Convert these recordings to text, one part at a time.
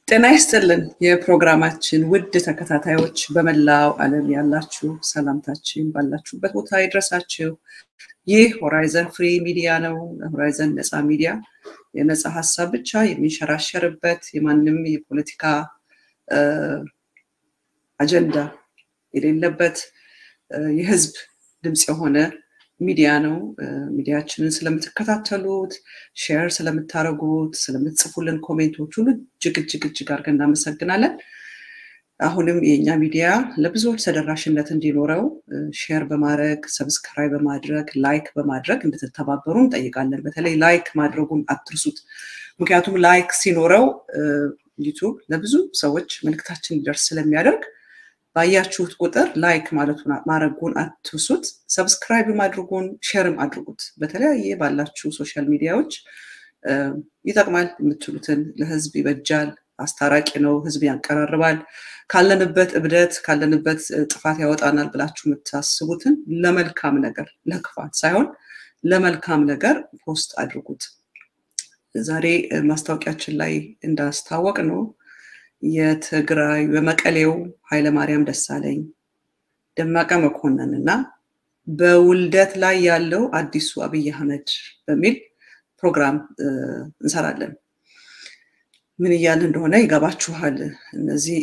ጤና ይስጥልን የፕሮግራማችን ውድ ተከታታዮች በመላው ዓለም ያላችሁ ሰላምታችን ባላችሁበት ቦታ ይድረሳችሁ። ይህ ሆራይዘን ፍሪ ሚዲያ ነው። ሆራይዘን ነፃ ሚዲያ የነፃ ሐሳብ ብቻ የሚንሸራሸርበት የማንም የፖለቲካ አጀንዳ የሌለበት የህዝብ ድምጽ የሆነ ሚዲያ ነው። ሚዲያችንን ስለምትከታተሉት ሼር ስለምታረጉት ስለምትጽፉልን ኮሜንቶች ሁሉ እጅግ አድርገን እናመሰግናለን። አሁንም የኛ ሚዲያ ለብዙዎች ተደራሽነት እንዲኖረው ሼር በማድረግ ሰብስክራይብ በማድረግ ላይክ በማድረግ እንድትተባበሩን እንጠይቃለን። በተለይ ላይክ ማድረጉን አትርሱት። ምክንያቱም ላይክ ሲኖረው ዩቲዩብ ለብዙ ሰዎች መልእክታችን እንዲደርስ ስለሚያደርግ ባያችሁት ቁጥር ላይክ ማድረጉን አትርሱት። ሰብስክራይብ ማድረጉን ሼርም አድርጉት። በተለያየ ባላችሁ ሶሻል ሚዲያዎች ይጠቅማል የምትሉትን ለህዝብ ይበጃል፣ አስታራቂ ነው፣ ህዝብ ያቀራርባል፣ ካለንበት እብደት ካለንበት ጥፋት ያወጣናል ብላችሁ የምታስቡትን ለመልካም ነገር ለክፋት ሳይሆን ለመልካም ነገር ፖስት አድርጉት። ዛሬ ማስታወቂያችን ላይ እንዳስታወቅ ነው የትግራይ በመቀሌው ኃይለ ማርያም ደሳለኝ ደመቀ መኮንንና በውልደት ላይ ያለው አዲሱ አብይ አህመድ በሚል ፕሮግራም እንሰራለን። ምን ይያል እንደሆነ ይገባችኋል። እነዚህ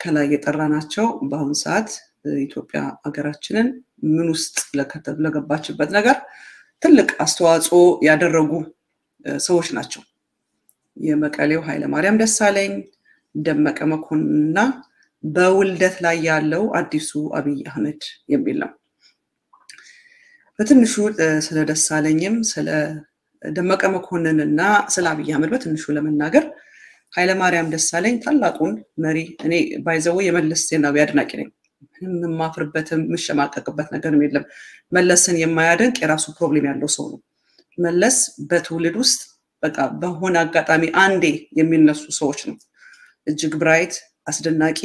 ከላይ የጠራናቸው በአሁን ሰዓት ኢትዮጵያ ሀገራችንን ምን ውስጥ ለገባችበት ነገር ትልቅ አስተዋጽኦ ያደረጉ ሰዎች ናቸው። የመቀሌው ኃይለ ማርያም ደሳለኝ ደመቀ መኮንንና በውልደት ላይ ያለው አዲሱ አብይ አህመድ የሚል ነው። በትንሹ ስለ ደሳለኝም ስለ ደመቀ መኮንንና ስለ አብይ አህመድ በትንሹ ለመናገር ኃይለ ማርያም ደሳለኝ ታላቁን መሪ እኔ ባይዘው የመለስ ዜናዊ አድናቂ ነኝ። ምንም ማፍርበትም ምሸማቀቅበት ነገርም የለም። መለስን የማያደንቅ የራሱ ፕሮብሌም ያለው ሰው ነው። መለስ በትውልድ ውስጥ በቃ በሆነ አጋጣሚ አንዴ የሚነሱ ሰዎች ነው። እጅግ ብራይት አስደናቂ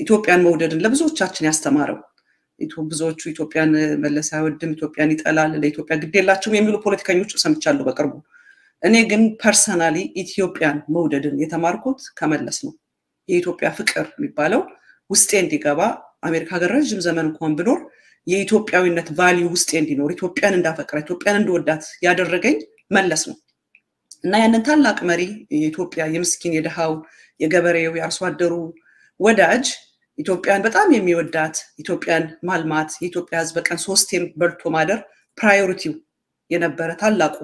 ኢትዮጵያን መውደድን ለብዙዎቻችን ያስተማረው ብዙዎቹ ኢትዮጵያን መለስ አይወድም ኢትዮጵያን ይጠላል ለኢትዮጵያ ግድ የላቸውም የሚሉ ፖለቲከኞች ሰምቻለሁ በቅርቡ። እኔ ግን ፐርሰናሊ ኢትዮጵያን መውደድን የተማርኩት ከመለስ ነው። የኢትዮጵያ ፍቅር የሚባለው ውስጤ እንዲገባ አሜሪካ ሀገር ረጅም ዘመን እንኳን ብኖር የኢትዮጵያዊነት ቫልዩ ውስጤ እንዲኖር ኢትዮጵያን እንዳፈቅራ ኢትዮጵያን እንደወዳት ያደረገኝ መለስ ነው። እና ያንን ታላቅ መሪ የኢትዮጵያ የምስኪን የደሃው የገበሬው የአርሶ አደሩ ወዳጅ ኢትዮጵያን በጣም የሚወዳት ኢትዮጵያን ማልማት የኢትዮጵያ ህዝብ በቀን 3 በልቶ ማደር ፕራዮሪቲው የነበረ ታላቁ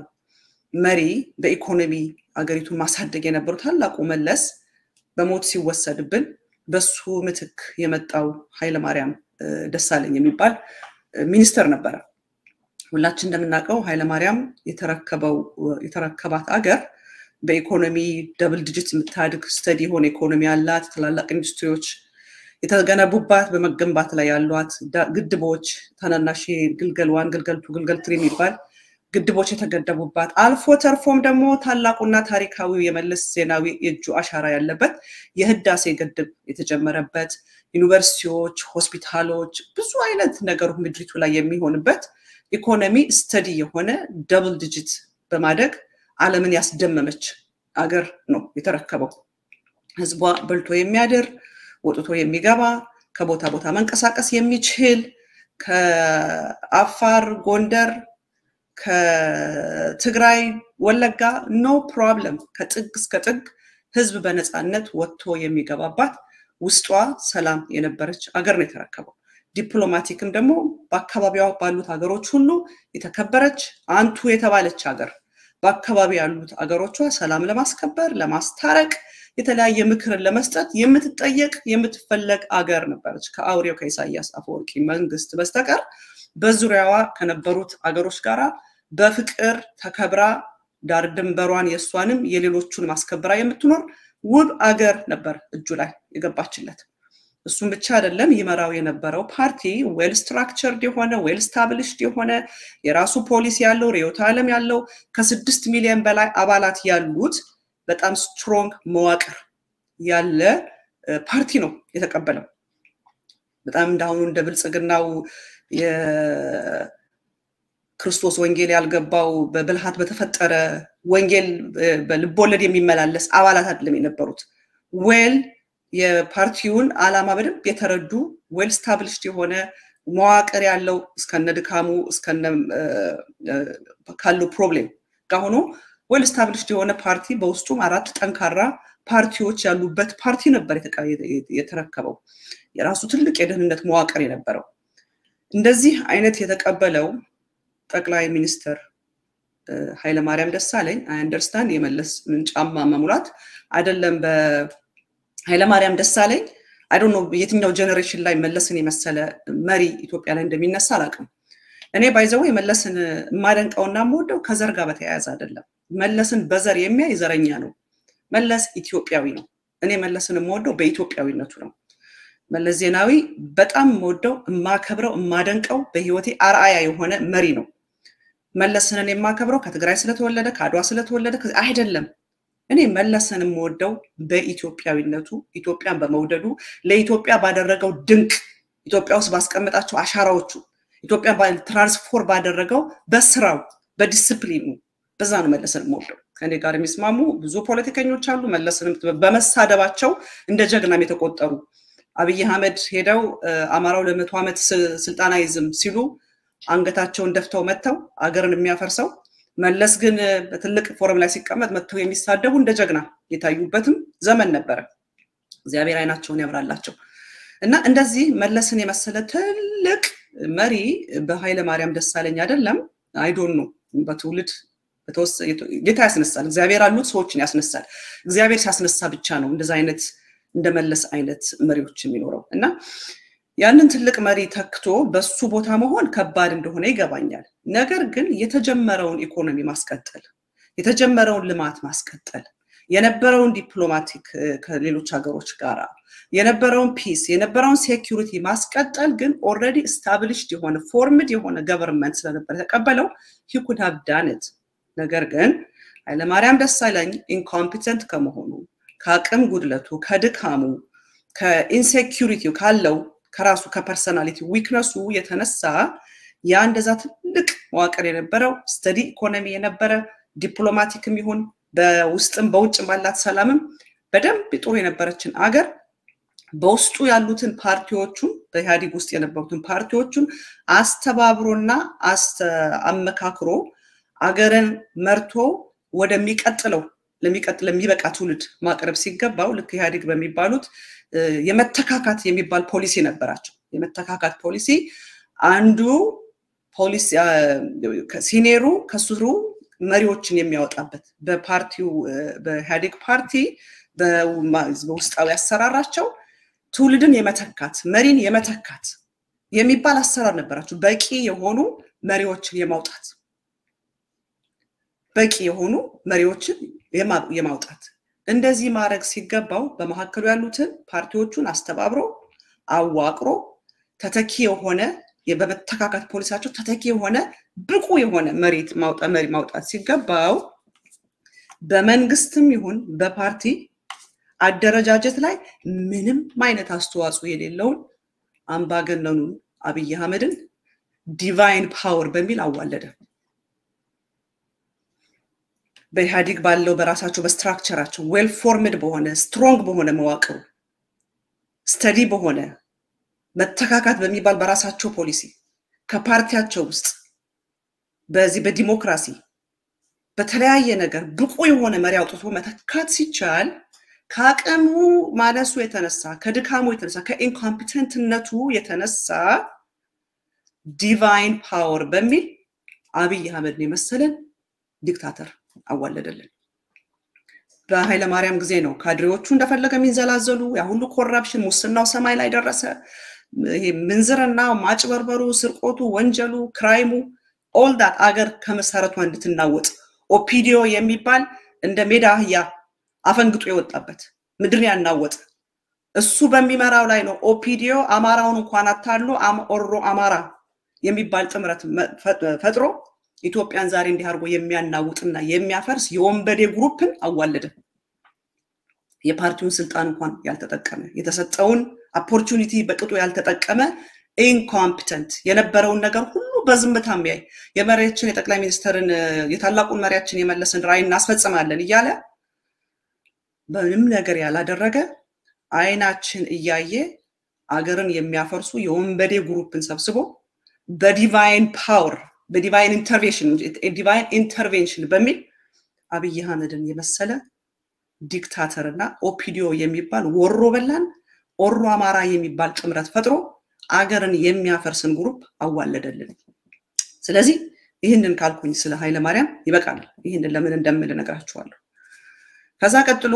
መሪ በኢኮኖሚ አገሪቱን ማሳደግ የነበረው ታላቁ መለስ በሞት ሲወሰድብን በሱ ምትክ የመጣው ኃይለ ማርያም ደሳለኝ የሚባል ሚኒስተር ነበር። ሁላችን እንደምናውቀው ኃይለ ማርያም የተረከባት አገር በኢኮኖሚ ደብል ዲጂት የምታድግ ስተዲ ሆነ ኢኮኖሚ ያላት ትላልቅ ኢንዱስትሪዎች የተገነቡባት በመገንባት ላይ ያሏት ግድቦች ተናናሽ ግልገል 1 ግልገል 2 ግልገል 3 የሚባል ግድቦች የተገደቡባት አልፎ ተርፎም ደግሞ ታላቁና ታሪካዊው የመለስ ዜናዊ የእጁ አሻራ ያለበት የህዳሴ ግድብ የተጀመረበት ዩኒቨርሲቲዎች ሆስፒታሎች ብዙ አይነት ነገሮች ምድሪቱ ላይ የሚሆንበት ኢኮኖሚ ስተዲ የሆነ ደብል ዲጂት በማደግ ዓለምን ያስደመመች አገር ነው የተረከበው። ህዝቧ በልቶ የሚያድር ወጥቶ የሚገባ ከቦታ ቦታ መንቀሳቀስ የሚችል ከአፋር ጎንደር ከትግራይ ወለጋ ኖ ፕሮብለም ከጥግ እስከ ጥግ ህዝብ በነፃነት ወጥቶ የሚገባባት ውስጧ ሰላም የነበረች አገር ነው የተረከበው። ዲፕሎማቲክም ደግሞ በአካባቢው ባሉት ሀገሮች ሁሉ የተከበረች አንቱ የተባለች ሀገር በአካባቢ ያሉት ሀገሮቿ ሰላም ለማስከበር ለማስታረቅ የተለያየ ምክርን ለመስጠት የምትጠየቅ የምትፈለግ አገር ነበረች። ከአውሬው ከኢሳያስ አፈወርቂ መንግስት በስተቀር በዙሪያዋ ከነበሩት አገሮች ጋራ በፍቅር ተከብራ ዳር ድንበሯን የሷንም የሌሎቹን ማስከበራ የምትኖር ውብ አገር ነበር እጁ ላይ የገባችለት። እሱም ብቻ አይደለም ይመራው የነበረው ፓርቲ ዌል ስትራክቸርድ የሆነ ዌል ስታብሊሽድ የሆነ የራሱ ፖሊሲ ያለው ሪዮት ዓለም ያለው ከ6 ሚሊዮን በላይ አባላት ያሉት በጣም ስትሮንግ መዋቅር ያለ ፓርቲ ነው የተቀበለው። በጣም እንዳሁኑ እንደ ብልጽግናው የክርስቶስ ወንጌል ያልገባው በብልሃት በተፈጠረ ወንጌል በልቦለድ የሚመላለስ አባላት አይደለም የነበሩት። ዌል የፓርቲውን ዓላማ በደንብ የተረዱ ዌል ስታብሊሽድ የሆነ መዋቅር ያለው እስከነ ድካሙ እስከነ ካለው ፕሮብሌም ጋር ሆኖ ዌል ስታብሊሽድ የሆነ ፓርቲ በውስጡ አራት ጠንካራ ፓርቲዎች ያሉበት ፓርቲ ነበር የተረከበው የራሱ ትልቅ የደህንነት መዋቅር የነበረው እንደዚህ አይነት የተቀበለው ጠቅላይ ሚኒስትር ኃይለ ማርያም ደሳለኝ አይ አንደርስታንድ የመለስ ጫማ መሙላት አይደለም በኃይለ ማርያም ደሳለኝ I don't know የትኛው ጀነሬሽን ላይ መለስን የመሰለ መሪ ኢትዮጵያ ላይ እንደሚነሳ አላውቅም እኔ ባይዘው የመለስን ማደንቀውና ሞደው ከዘር ጋር በተያያዘ አይደለም መለስን በዘር የሚያይ ዘረኛ ነው መለስ ኢትዮጵያዊ ነው እኔ መለስን ሞደው በኢትዮጵያዊነቱ ነው መለስ ዜናዊ በጣም ሞደው ማከብረው ማደንቀው በህይወቴ አርአያ የሆነ መሪ ነው መለስን የማከብረው ከትግራይ ስለተወለደ ከአድዋ ስለተወለደ አይደለም እኔ መለስን ሞደው በኢትዮጵያዊነቱ ኢትዮጵያን በመውደዱ ለኢትዮጵያ ባደረገው ድንቅ ኢትዮጵያ ውስጥ ባስቀመጣቸው አሻራዎቹ ኢትዮጵያን ትራንስፎርም ባደረገው በስራው በዲሲፕሊኑ በዛ ነው መለስን ሞደው ከኔ ጋር የሚስማሙ ብዙ ፖለቲከኞች አሉ መለስንም በመሳደባቸው እንደ ጀግናም የተቆጠሩ አብይ አህመድ ሄደው አማራው ለ100 ዓመት ስልጣን አይዝም ሲሉ አንገታቸውን ደፍተው መተው አገርን የሚያፈርሰው መለስ ግን በትልቅ ፎረም ላይ ሲቀመጥ መተው የሚሳደቡ እንደ ጀግና የታዩበትም ዘመን ነበር እግዚአብሔር አይናቸውን ያብራላቸው እና እንደዚህ መለስን የመሰለ ትልቅ መሪ በኃይለ ማርያም ደሳለኝ አይደለም አይ ዶንት ኖ በትውልድ ጌታ ያስነሳል እግዚአብሔር አሉት ሰዎችን ያስነሳል እግዚአብሔር ሲያስነሳ ብቻ ነው እንደዛ አይነት እንደመለስ አይነት መሪዎች የሚኖረው እና ያንን ትልቅ መሪ ተክቶ በሱ ቦታ መሆን ከባድ እንደሆነ ይገባኛል ነገር ግን የተጀመረውን ኢኮኖሚ ማስቀጠል የተጀመረውን ልማት ማስቀጠል የነበረውን ዲፕሎማቲክ ከሌሎች ሀገሮች ጋር የነበረውን ፒስ የነበረውን ሴኩሪቲ ማስቀጠል ግን ኦሬዲ established የሆነ ፎርምድ የሆነ ገቨርንመንት ስለነበር ተቀበለው he could have done it ነገር ግን ኃይለ ማርያም ደሳለኝ ኢንኮምፒተንት ከመሆኑ ከአቅም ጉድለቱ ከድካሙ ከኢንሴኩሪቲው ካለው ከራሱ ከፐርሰናሊቲ ዊክነሱ የተነሳ ያ እንደዛ ትልቅ መዋቅር የነበረው ስተዲ ኢኮኖሚ የነበረ ዲፕሎማቲክም ይሁን በውስጥም በውጭም ባላት ሰላምም በደንብ ጥሩ የነበረችን አገር በውስጡ ያሉትን ፓርቲዎቹን በኢህአዴግ ውስጥ የነበሩትን ፓርቲዎቹን አስተባብሮና አመካክሮ አገርን መርቶ ወደሚቀጥለው ለሚበቃ ትውልድ ማቅረብ ሲገባው ልክ ኢህአዴግ በሚባሉት የመተካካት የሚባል ፖሊሲ ነበራቸው የመተካካት ፖሊሲ አንዱ ፖሊሲ ሲኒየሩ ከሱሩ መሪዎችን የሚያወጣበት በፓርቲው በኢህአዴግ ፓርቲ በውስጣዊ አሰራራቸው ትውልድን የመተካት መሪን የመተካት የሚባል አሰራር ነበራቸው በቂ የሆኑ መሪዎችን የማውጣት በቂ የሆኑ መሪዎችን የማውጣት እንደዚህ ማድረግ ሲገባው በመሐከሉ ያሉትን ፓርቲዎቹን አስተባብሮ አዋቅሮ ተተኪ የሆነ የበተካካት ፖሊሲያቸው ተተኪ የሆነ ብቁ የሆነ መሪ ማውጣት ሲገባው በመንግስትም ይሁን በፓርቲ አደረጃጀት ላይ ምንም አይነት አስተዋጽኦ የሌለውን አምባገነኑን አብይ አህመድን ዲቫይን ፓወር በሚል አዋለደ በኢህአዴግ ባለው በራሳቸው በስትራክቸራቸው ዌል ፎርምድ በሆነ ስትሮንግ በሆነ መዋቅር ስተዲ በሆነ መተካካት በሚባል በራሳቸው ፖሊሲ ከፓርቲያቸው ውስጥ በዚህ በዲሞክራሲ በተለያየ ነገር ብቁ የሆነ መሪ አውጥቶ መተካት ሲቻል ከአቅሙ ማነሱ የተነሳ ከድካሙ የተነሳ ከኢንኮምፒተንትነቱ የተነሳ ዲቫይን ፓወር በሚል አብይ አህመድ የመሰለን ዲክታተር አዋለደልን በኃይለ ማርያም ጊዜ ነው ካድሬዎቹ እንደፈለገ የሚንዘላዘሉ ያ ሁሉ ኮራፕሽን ሙስናው ሰማይ ላይ ደረሰ ይሄ ምንዝርና ማጭበርበሩ ስርቆቱ ወንጀሉ ክራይሙ all that አገር ከመሰረቷ እንድትናወጥ ኦፒዲዮ የሚባል እንደ ሜዳ አህያ አፈንግጦ የወጣበት ምድር ያናወጥ እሱ በሚመራው ላይ ነው ኦፒዲዮ አማራውን እንኳን አታሉ ኦሮ አማራ የሚባል ጥምረት ፈጥሮ ኢትዮጵያን ዛሬ እንዲህ አርጎ የሚያናውጥና የሚያፈርስ የወንበዴ ግሩፕን አዋለደ የፓርቲውን ስልጣን እንኳን ያልተጠቀመ የተሰጠውን ኦፖርቹኒቲ በቅጡ ያልተጠቀመ ኢንኮምፒተንት የነበረውን ነገር ሁሉ በዝምታ የሚያይ የመሪያችን የጠቅላይ ሚኒስትርን የታላቁን መሪያችን የመለስን ራዕይ እናስፈጽማለን ይያለ በምንም ነገር ያላደረገ አይናችን እያየ አገርን የሚያፈርሱ የወንበዴ ግሩፕን ሰብስቦ በዲቫይን ፓወር በዲቫይን ኢንተርቬንሽን በሚል አብይ አህመድን የመሰለ ዲክታተርና ኦፒዲዮ የሚባል ወሮ በላን ኦሮ አማራ የሚባል ጥምረት ፈጥሮ አገርን የሚያፈርስን ግሩፕ አዋለደልን። ስለዚህ ይሄንን ካልኩኝ ስለ ኃይለ ማርያም ይበቃል። ይሄንን ለምን እንደምል ነግራችኋለሁ። ከዛ ቀጥሎ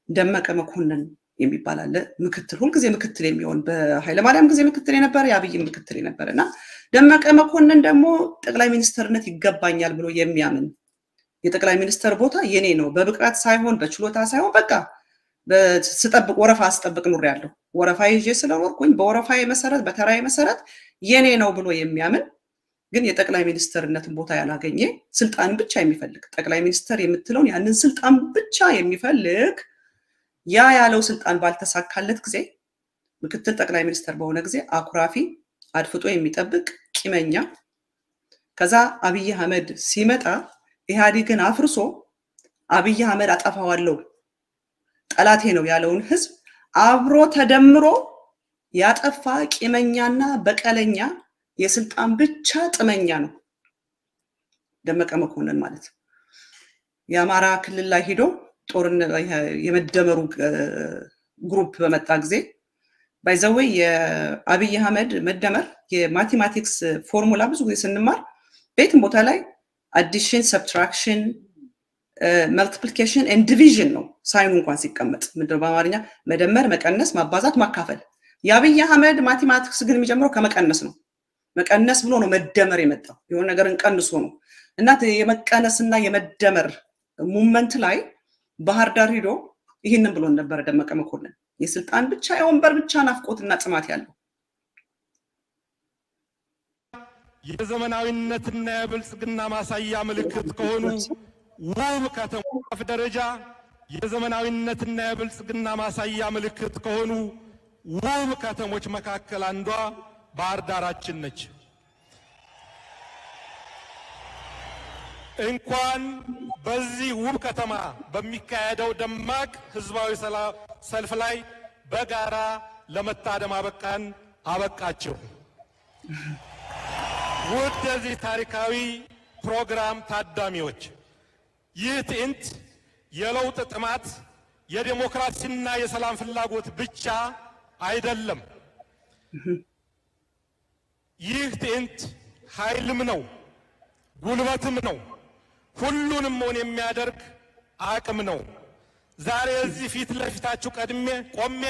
ደመቀ መኮንን የሚባል አለ ምክትል ሁልጊዜ ምክትል የሚሆን በኃይለ ማርያም ጊዜ ምክትል የነበረ ያብይ ምክትል የነበረና ደመቀ መኮንን ደግሞ ጠቅላይ ሚኒስተርነት ይገባኛል ብሎ የሚያምን የጠቅላይ ሚኒስተር ቦታ የኔ ነው በብቃት ሳይሆን በችሎታ ሳይሆን በቃ በስጠብቅ ወረፋ አስጠብቅ ኑር ያለው ወረፋ ይዤ ስለኖርኩኝ በወረፋዬ መሰረት በተራዬ መሰረት የኔ ነው ብሎ የሚያምን ግን የጠቅላይ ሚኒስተርነትን ቦታ ያላገኘ ስልጣን ብቻ የሚፈልግ ጠቅላይ ሚኒስተር የምትለውን ያንን ስልጣን ብቻ የሚፈልግ ያ ያለው ስልጣን ባልተሳካለት ጊዜ ምክትል ጠቅላይ ሚኒስተር በሆነ ጊዜ አኩራፊ አድፍጦ የሚጠብቅ ቂመኛ ከዛ አብይ አህመድ ሲመጣ ኢህአዴግን አፍርሶ አብይ አህመድ አጠፋዋለሁ ጠላቴ ነው ያለውን ህዝብ አብሮ ተደምሮ ያጠፋ ቂመኛና በቀለኛ የስልጣን ብቻ ጥመኛ ነው ደመቀ መኮንን ማለት። የአማራ ክልል ላይ ሄዶ ጦርነት የመደመሩ ግሩፕ በመጣ ጊዜ ባይዘው የአብይ አህመድ መደመር የማቴማቲክስ ፎርሙላ ብዙ ጊዜ ስንማር ቤትም ቦታ ላይ addition subtraction multiplication and division ነው ሳይኑ እንኳን ሲቀመጥ ምንድነው በአማርኛ መደመር መቀነስ ማባዛት ማካፈል የአብይ አህመድ ማቴማቲክስ ግን የሚጀምረው ከመቀነስ ነው መቀነስ ብሎ ነው መደመር የመጣው የሆነ ነገርን ቀንሶ ነው እና የመቀነስና የመደመር ሙቭመንት ላይ ባህር ዳር ሄዶ ይሄንን ብሎ ነበር ደመቀ መኮንን የስልጣን ብቻ የወንበር ብቻ ናፍቆትና ጽማት ያለው የዘመናዊነትና የብልጽግና ማሳያ ምልክት ከሆኑ ውብ ከተሞች ደረጃ የዘመናዊነትና የብልጽግና ማሳያ ምልክት ከሆኑ ውብ ከተሞች መካከል አንዷ ባህር ዳራችን ነች። እንኳን በዚህ ውብ ከተማ በሚካሄደው ደማቅ ህዝባዊ ሰልፍ ላይ በጋራ ለመታደም አበቃችሁ። ውድ የዚህ ታሪካዊ ፕሮግራም ታዳሚዎች ይህ ትዕይንት የለውጥ ጥማት የዲሞክራሲና የሰላም ፍላጎት ብቻ አይደለም። ይህ ትዕይንት ኃይልም ነው ጉልበትም ነው ሁሉንም ሆነ የሚያደርግ አቅም ነው። ዛሬ እዚህ ፊት ለፊታችሁ ቆሜ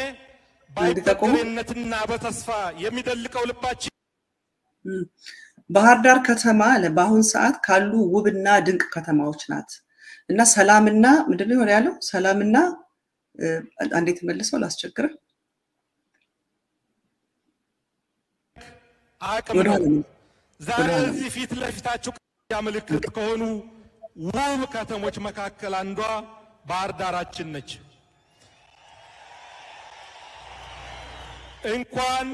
ባይተቆምነትና በተስፋ የሚደልቀው ልባችን ባህር ዳር ከተማ ለባሁን ሰዓት ካሉ ውብና ድንቅ ከተማዎች ናት እና ሰላምና ምንድነው ያለው ሰላምና እንዴት መልሰው ላስቸግረ አቅም ነው። ዛሬ እዚህ ፊት ለፊታችሁ ምልክት ከሆኑ ውብ ከተሞች መካከል አንዷ ባህር ዳራችን ነች። እንኳን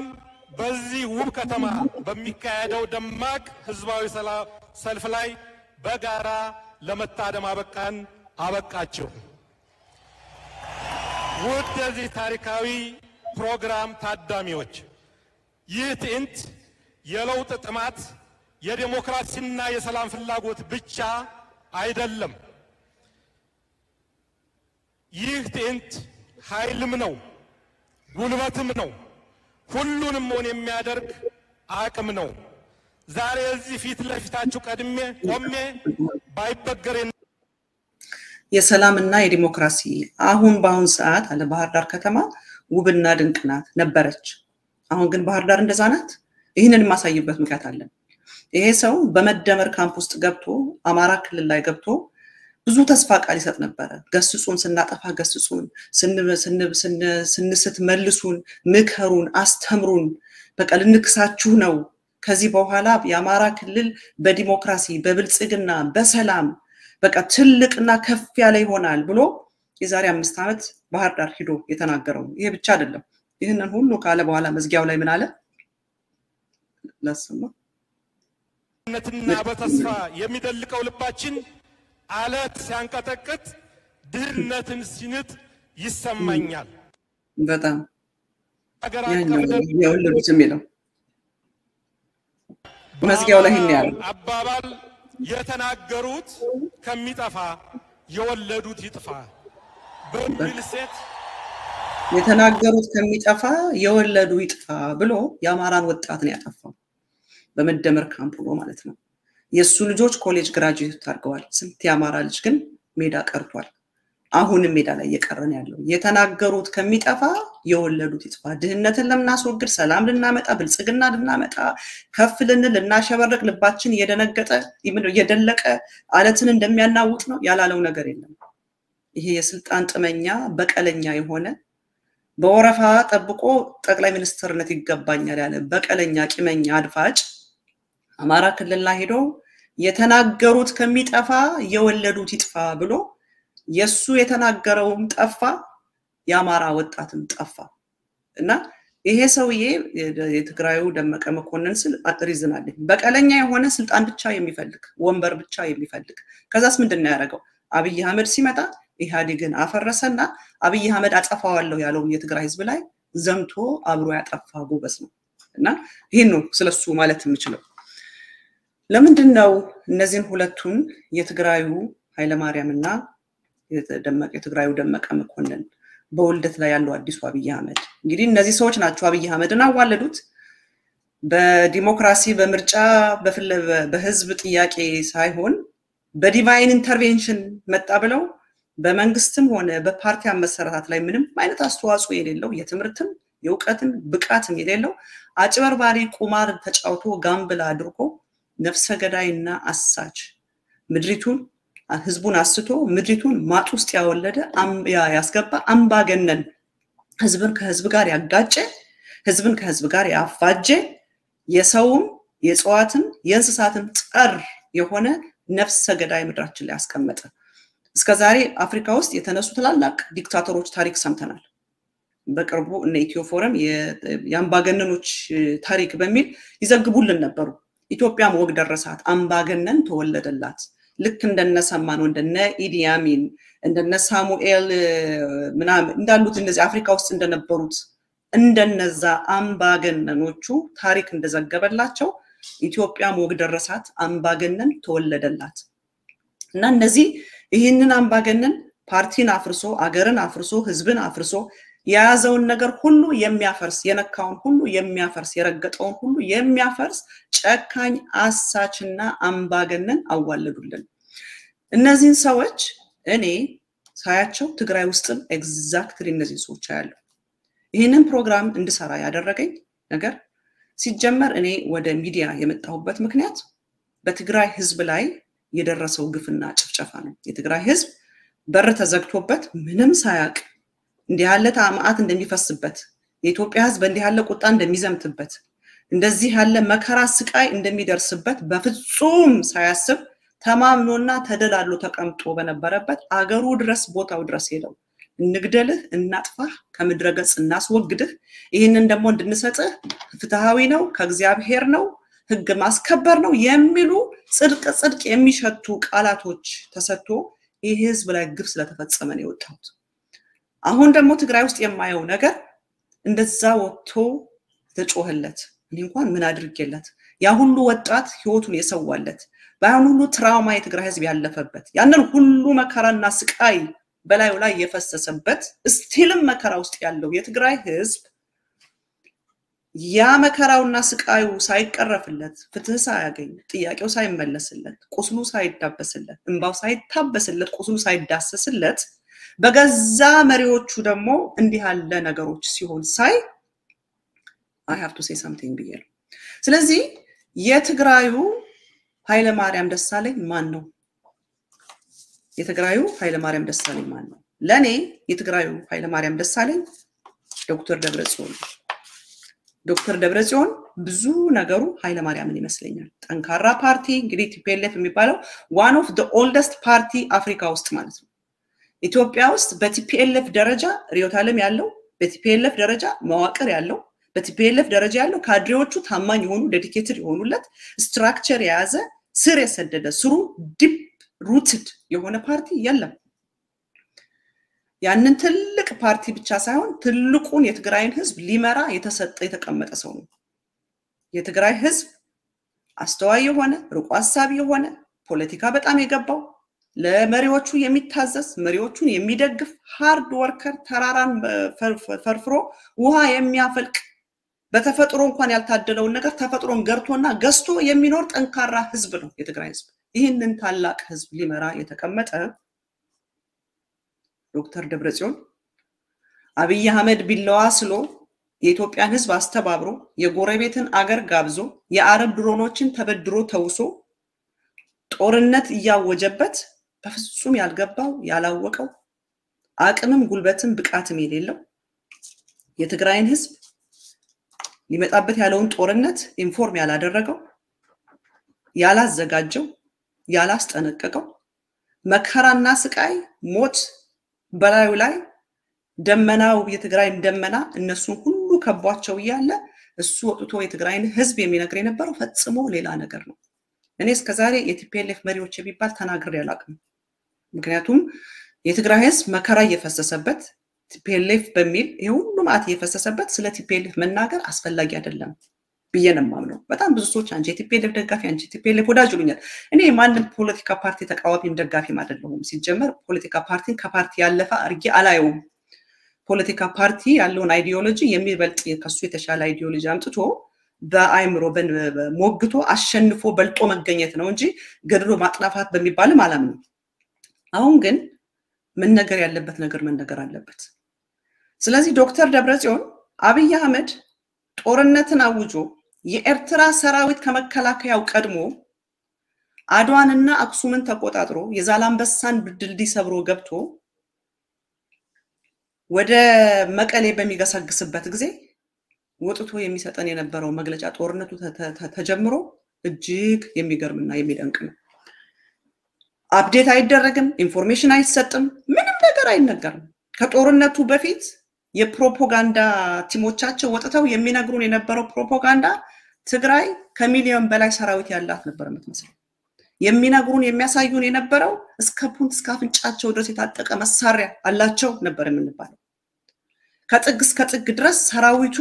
በዚህ ውብ ከተማ በሚካሄደው ደማቅ ህዝባዊ ሰልፍ ላይ በጋራ ለመታደም አበቃችሁ። ውድ የዚህ ታሪካዊ ፕሮግራም ታዳሚዎች ይህ ትዕይንት የለውጥ ጥማት የዲሞክራሲና የሰላም ፍላጎት ብቻ አይደለም። ይህ ትዕይንት ኃይልም ነው ጉልበትም ነው ሁሉንም ሆነ የሚያደርግ አቅም ነው። ዛሬ እዚህ ፊት ለፊታችሁ ቆሜ ባይበገሬን የሰላምና የዲሞክራሲ አሁን ሰዓት አለ ባህር ዳር ከተማ ውብና ድንቅ ናት ነበረች። አሁን ግን ባህር ዳር እንደዛ ናት። ይሄንን ማሳየበት ምክንያት አለ። ይሄ ሰው በመደመር ካምፕ ውስጥ ገብቶ አማራ ክልል ላይ ገብቶ ብዙ ተስፋ ቃል ይሰጥ ነበር። ገስጹን ስናጠፋ ገስጹን ስንስት መልሱን ምከሩን አስተምሩን በቃ ልንክሳችሁ ነው ከዚህ በኋላ የአማራ ክልል በዲሞክራሲ በብልጽግና በሰላም በቃ ትልቅና ከፍ ያለ ይሆናል ብሎ የዛሬ 5 ዓመት ባህር ዳር ሄዶ የተናገረው ይሄ ብቻ አይደለም። ይሄንን ሁሉ ካለ በኋላ መዝጊያው ላይ ምን አለ ለስማ ነትና በተስፋ የሚደልቀው ልባችን አለት ሲያንቀጠቅጥ ድህነትን ሲንት ይሰማኛል። በጣም ሀገር ያኛው አቀፍ የወለዱት የሚለው መዝጊያው ላይ ያለው አባባል የተናገሩት ከሚጠፋ የወለዱት ይጥፋ በሚል ሴት የተናገሩት ከሚጠፋ የወለዱ ይጥፋ ብሎ የአማራን ወጣት ነው ያጠፋው በመደመር ካምፕ ነው ማለት ነው። የሱ ልጆች ኮሌጅ ግራጁዌት አድርገዋል። ስንት የአማራ ልጅ ግን ሜዳ ቀርቷል። አሁንም ሜዳ ላይ እየቀረን ያለው የተናገሩት ከሚጠፋ የወለዱት ይጥፋ። ድህነትን ለምናስወግድ፣ ሰላም ልናመጣ፣ ብልጽግና ልናመጣ፣ ከፍ ልንል ልናሸበረቅ ልባችን እየደነገጠ እየደለቀ አለትን እንደሚያናውጥ ነው ያላለው ነገር የለም። ይሄ የስልጣን ጥመኛ በቀለኛ የሆነ በወረፋ ጠብቆ ጠቅላይ ሚኒስትርነት ይገባኛል ያለ በቀለኛ ቂመኛ አድፋጭ አማራ ክልል ላይ ሄዶ የተናገሩት ከሚጠፋ የወለዱት ይጥፋ ብሎ የሱ የተናገረውም ጠፋ፣ የአማራ ወጣትም ጠፋ። እና ይሄ ሰውዬ የትግራዩ ደመቀ መኮንን ስል ሪዝን አለኝ። በቀለኛ የሆነ ስልጣን ብቻ የሚፈልግ ወንበር ብቻ የሚፈልግ ከዛስ ምንድነው ያደረገው? አብይ አህመድ ሲመጣ ኢህአዴግን አፈረሰና አብይ አህመድ አጠፋዋለሁ ያለውን የትግራይ ህዝብ ላይ ዘምቶ አብሮ ያጠፋ ጎበስ ነው። እና ይሄን ነው ስለሱ ማለት የምችለው። ለምንድነው እነዚህን ሁለቱን የትግራዩ ኃይለማርያምና የትግራዩ ደመቀ መኮንን በውልደት ላይ ያለው አዲሱ አብይ አህመድ እንግዲህ እነዚህ ሰዎች ናቸው አብይ አህመድን አዋለዱት። በዲሞክራሲ በምርጫ በህዝብ ጥያቄ ሳይሆን በዲቫይን ኢንተርቬንሽን መጣ ብለው በመንግስትም ሆነ በፓርቲ አመሰራራት ላይ ምንም አይነት አስተዋጽኦ የሌለው የትምርትም የውቀትም ብቃትም የሌለው አጭበርባሪ ቁማር ተጫውቶ ጋምብል አድርጎ ነፍሰ ገዳይና አሳች ምድሪቱን ህዝቡን አስቶ ምድሪቱን ማጥ ውስጥ ያወለደ ያስገባ አምባገነን ህዝብን ከህዝብ ጋር ያጋጨ ህዝብን ከህዝብ ጋር ያፋጀ የሰውም የጽዋትም የእንስሳትም ጸር የሆነ ነፍሰ ገዳይ ምድራችን ላይ ያስቀመጠ እስከዛሬ አፍሪካ ውስጥ የተነሱ ተላላቅ ዲክታተሮች ታሪክ ሰምተናል። በቅርቡ እነ ኢትዮ ፎረም የአምባገነኖች ታሪክ በሚል ይዘግቡልን ነበሩ። ኢትዮጵያም ወግ ደረሳት፣ አምባገነን ተወለደላት። ልክ እንደነሰማን እንደነ ኢዲ አሚን እንደነ ሳሙኤል ምናምን እንዳሉት እነዚህ አፍሪካ ውስጥ እንደነበሩት እንደነዛ አምባገነኖቹ ታሪክ እንደዘገበላቸው ኢትዮጵያም ወግ ደረሳት፣ አምባገነን ተወለደላት። እና እነዚህ ይህንን አምባገነን ፓርቲን አፍርሶ አገርን አፍርሶ ህዝብን አፍርሶ የያዘውን ነገር ሁሉ የሚያፈርስ የነካውን ሁሉ የሚያፈርስ የረገጠውን ሁሉ የሚያፈርስ ጨካኝ አሳችና አምባገነን አዋለዱልን። እነዚህን ሰዎች እኔ ሳያቸው ትግራይ ውስጥም ኤግዛክትሊ እነዚህ ሰዎች ያሉ ይሄንን ፕሮግራም እንድሰራ ያደረገኝ ነገር ሲጀመር እኔ ወደ ሚዲያ የመጣሁበት ምክንያት በትግራይ ህዝብ ላይ የደረሰው ግፍና ጭፍጨፋ ነው። የትግራይ ህዝብ በር ተዘግቶበት ምንም ሳያቅ እንዲህ ያለ ታማዓት እንደሚፈስበት የኢትዮጵያ ህዝብ እንዲህ ያለ ቁጣ እንደሚዘምትበት እንደዚህ ያለ መከራ ስቃይ እንደሚደርስበት በፍጹም ሳያስብ ተማምኖና ተደላሎ ተቀምጦ በነበረበት አገሩ ድረስ ቦታው ድረስ ሄደው እንግደልህ እናጥፋህ ከምድረገጽ እናስወግድህ ይሄንን ደግሞ እንድንሰጥህ ፍትሃዊ ነው ከእግዚአብሔር ነው ህግ ማስከበር ነው የሚሉ ጽድቅ የሚሸቱ ቃላቶች ተሰጥቶ ይሄ ህዝብ ላይ ግፍ ስለተፈጸመ ነው የወጣው። አሁን ደግሞ ትግራይ ውስጥ የማየው ነገር እንደዛ ወጥቶ ተጮህለት እኔ እንኳን ምን አድርጌለት ያ ሁሉ ወጣት ህይወቱን የሰዋለት ባይሆን ሁሉ ትራውማ የትግራይ ህዝብ ያለፈበት ያንን ሁሉ መከራና ስቃይ በላዩ ላይ የፈሰሰበት ስቲልም መከራ ውስጥ ያለው የትግራይ ህዝብ ያ መከራውና ስቃዩ ሳይቀረፍለት ፍትህ ሳያገኝ ጥያቄው ሳይመለስለት ቁስሉ ሳይዳበስለት እንባው ሳይታበስለት ቁስሉ ሳይዳሰስለት በገዛ መሪዎቹ ደግሞ እንዲህ ያለ ነገሮች ሲሆን ሳይ I have to say something bigger ስለዚህ የትግራዩ ኃይለማርያም ደሳለኝ ማን ነው? የትግራዩ ኃይለማርያም ደሳለኝ ማን ነው? ለኔ የትግራዩ ኃይለማርያም ደሳለኝ ዶክተር ደብረጽዮን ብዙ ነገሩ ኃይለማርያምን ይመስለኛል። ጠንካራ ፓርቲ እንግዲህ TPLF የሚባለው one of the oldest party አፍሪካ ውስጥ ማለት ነው። ኢትዮጵያ ውስጥ በTPLF ደረጃ ሪዮት ዓለም ያለው በTPLF ደረጃ መዋቅር ያለው በTPLF ደረጃ ያለው ካድሬዎቹ ታማኝ የሆኑ ዴዲኬትድ የሆኑለት ስትራክቸር የያዘ ስር የሰደደ ስሩ ዲፕ ሩትድ የሆነ ፓርቲ የለም። ያንን ትልቅ ፓርቲ ብቻ ሳይሆን ትልቁን የትግራይን ህዝብ ሊመራ የተቀመጠ ሰው ነው። የትግራይ ህዝብ አስተዋይ የሆነ ርቆ ሐሳቢ የሆነ ፖለቲካ በጣም የገባው ለመሪዎቹ የሚታዘዝ መሪዎቹን የሚደግፍ ሃርድ ወርከር ተራራን ፈርፍሮ ውሃ የሚያፈልቅ በተፈጥሮ እንኳን ያልታደለውን ነገር ተፈጥሮን ገርቶና ገስቶ የሚኖር ጠንካራ ህዝብ ነው የትግራይ ህዝብ። ይህንን ታላቅ ህዝብ ሊመራ የተቀመጠ ዶክተር ደብረጽዮን አብይ አህመድ ቢላዋ ስሎ የኢትዮጵያን ህዝብ አስተባብሮ የጎረቤትን አገር ጋብዞ የአረብ ድሮኖችን ተበድሮ ተውሶ ጦርነት ያወጀበት በፍጹም ያልገባው ያላወቀው አቅምም ጉልበትም ብቃትም የሌለው የትግራይን ህዝብ ሊመጣበት ያለውን ጦርነት ኢንፎርም ያላደረገው ያላዘጋጀው ያላስጠነቀቀው መከራና ስቃይ ሞት በላዩ ላይ ደመናው የትግራይን ደመና እነሱ ሁሉ ከቧቸው ይያለ እሱ ወጥቶ የትግራይን ህዝብ የሚነግር የነበረው ፈጽሞ ሌላ ነገር ነው። እኔ እስከዛሬ የቲፒኤልኤፍ መሪዎች ቢባል ተናግሬ ያላቅም። ምክንያቱም የትግራይ ህዝብ መከራ እየፈሰሰበት ቲፒኤልኤፍ በሚል ይሁሉ ማት እየፈሰሰበት ስለ ቲፒኤልኤፍ መናገር አስፈላጊ አይደለም ብየነማም ነው። በጣም ብዙ ሰዎች አንቺ ቲፒኤልኤፍ ደጋፊ አንቺ ቲፒኤልኤፍ ወዳጅ ይሉኛል። እኔ ማንንም ፖለቲካ ፓርቲ ተቃዋሚም ደጋፊም አይደለሁም። ሲጀመር ፖለቲካ ፓርቲን ከፓርቲ ያለፈ አርጌ አላየውም። ፖለቲካ ፓርቲ ያለውን አይዲዮሎጂ የሚበልጥ ከሱ የተሻለ አይዲዮሎጂ አምጥቶ በአይምሮ በሞግቶ አሸንፎ በልጦ መገኘት ነው እንጂ ገድሎ ማጥናፋት በሚባልም አላምንም። አሁን ግን ምን ነገር ያለበት ነገር መነገር አለበት። ስለዚህ ዶክተር ደብረጽዮን አብይ አህመድ ጦርነትን አውጆ የኤርትራ ሰራዊት ከመከላከያው ቀድሞ አድዋንና አክሱምን ተቆጣጥሮ የዛላምበሳን ድልድይ ሰብሮ ገብቶ ወደ መቀሌ በሚገሰግስበት ጊዜ ወጥቶ የሚሰጠን የነበረው መግለጫ ጦርነቱ ተጀምሮ እጅግ የሚገርምና የሚደንቅ ነው። አፕዴት አይደረግም፣ ኢንፎርሜሽን አይሰጥም፣ ምንም ነገር አይነገርም። ከጦርነቱ በፊት የፕሮፓጋንዳ ቲሞቻቸው ወጥተው የሚነግሩን የነበረው ፕሮፓጋንዳ ትግራይ ከሚሊዮን በላይ ሰራዊት ያላት ነበር የምትመስለው። የሚነግሩን የሚያሳዩን የነበረው እስከ ፑንት እስከ አፍንጫቸው ድረስ የታጠቀ መሳሪያ አላቸው ነበር የምንባለው። ከጥግ እስከ ጥግ ድረስ ሰራዊቱ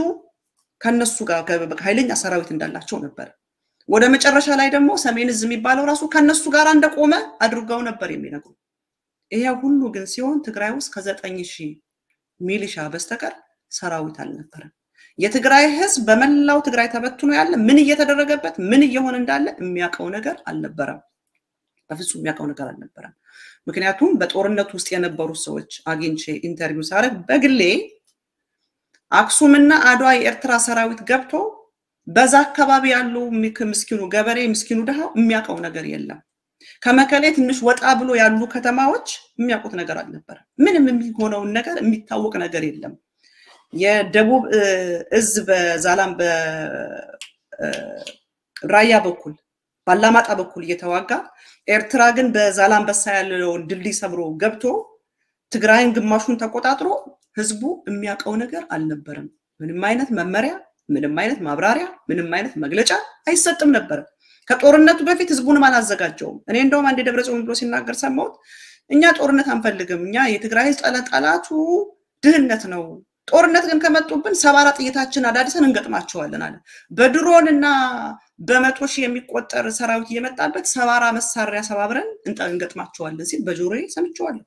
ከነሱ ጋር ኃይለኛ ሰራዊት እንዳላቸው ነበር። ወደ መጨረሻ ላይ ደግሞ ሰሜን ዕዝ የሚባለው ራሱ ከነሱ ጋር እንደቆመ አድርገው ነበር የሚነግሩ። ይሄ ሁሉ ግን ሲሆን ትግራይ ውስጥ ከ9000 ሚሊሻ በስተቀር ሰራዊት አልነበረም። የትግራይ ህዝብ በመላው ትግራይ ተበትኖ ያለ ምን እየተደረገበት ምን እየሆነ እንዳለ የሚያቀው ነገር አልነበረም። በፍጹም የሚያቀው ነገር አልነበረም። ምክንያቱም በጦርነቱ ውስጥ የነበሩ ሰዎች አግኝቼ ኢንተርቪው ሳረግ በግሌ አክሱምና አድዋ የኤርትራ ሰራዊት ገብቶ በዛ አካባቢ ያሉ ምስኪኑ ገበሬ ምስኪኑ ደሃው የሚያቀው ነገር የለም። ከመቀሌ ትንሽ ወጣ ብሎ ያሉ ከተማዎች የሚያውቁት ነገር አልነበረም። ምንም የሚሆነው ነገር የሚታወቅ ነገር የለም። የደቡብ ዕዝ በዛላም በራያ በኩል ባላማጣ በኩል እየተዋጋ ኤርትራ ግን በዛላምበሳ ያለውን ድልድይ ሰብሮ ገብቶ ትግራይን ግማሹን ተቆጣጥሮ ህዝቡ የሚያውቀው ነገር አልነበረም። ምንም አይነት መመሪያ ምንም አይነት ማብራሪያ ምንም አይነት መግለጫ አይሰጥም ነበር። ከጦርነቱ በፊት ህዝቡንም አላዘጋጀውም። እኔ እንደውም አንዴ ደብረጽዮን ብሎ ሲናገር ሰማሁት። እኛ ጦርነት አንፈልግም፣ እኛ የትግራይ ጠላቱ ድህነት ነው፣ ጦርነት ግን ከመጡብን 74 ጥይታችን አዳድሰን እንገጥማቸዋለን አለ። በድሮንና በመቶ ሺህ የሚቆጠር ሰራዊት እየመጣበት 70 መሳሪያ ሰባብረን እንገጥማቸዋለን ሲል በጆሮዬ ሰምቼዋለሁ።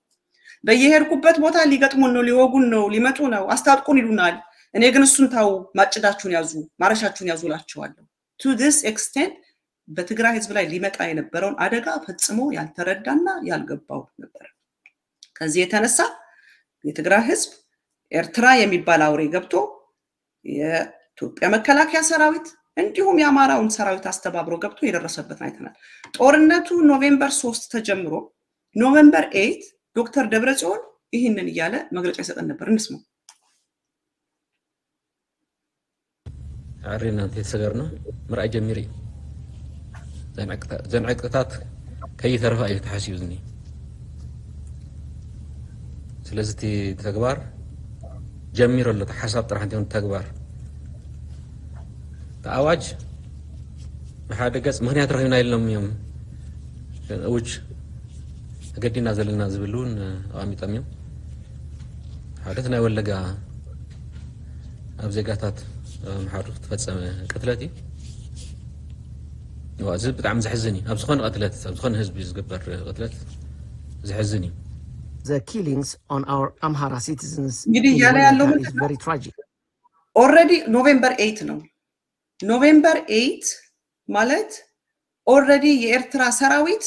በየሄድኩበት ቦታ ሊገጥሙን ነው፣ ሊወጉን ነው፣ ሊመጡ ነው፣ አስታጥቁን ይሉናል። እኔ ግን እሱን ታው ማጭዳችሁን ያዙ ማረሻችሁን ያዙላቸዋለሁ። to this extent በትግራይ ህዝብ ላይ ሊመጣ የነበረውን አደጋ ፈጽሞ ያልተረዳና ያልገባው ነበር። ከዚህ የተነሳ የትግራይ ህዝብ ኤርትራ የሚባል አውሬ ገብቶ የኢትዮጵያ መከላከያ ሰራዊት እንዲሁም የአማራውን ሰራዊት አስተባብሮ ገብቶ የደረሰበትን አይተናል። ጦርነቱ ኖቬምበር 3 ተጀምሮ ኖቬምበር 8 ዶክተር ደብረጽዮን ይህንን እያለ መግለጫ ይሰጠን ነበር። እንስማው። عرينا انت تسغرنا مرأي جميري زنعقتات كي ثرفا يتحاسيبني سلازتي تكبار جمير ولا تحسب طرح انت تكبار تعواج بحاجه قص مهنيات رهينا يلهم يوم اوج قدينا زلنا زبلون قامي طميم حدثنا ولقا أبزقاتات محارف تفتصم قتلتي وأزب بتعم زحزني أبزخون قتلت أبزخون حزب يزقبر قتلت زحزني. The killings on our Amhara citizens እንግዲህ in ያለ ያለው Wallaka is ምንድነው? very tragic. ኦልሬዲ ኖቬምበር 8 ነው። ኖቬምበር 8 ማለት ኦልሬዲ የኤርትራ ሰራዊት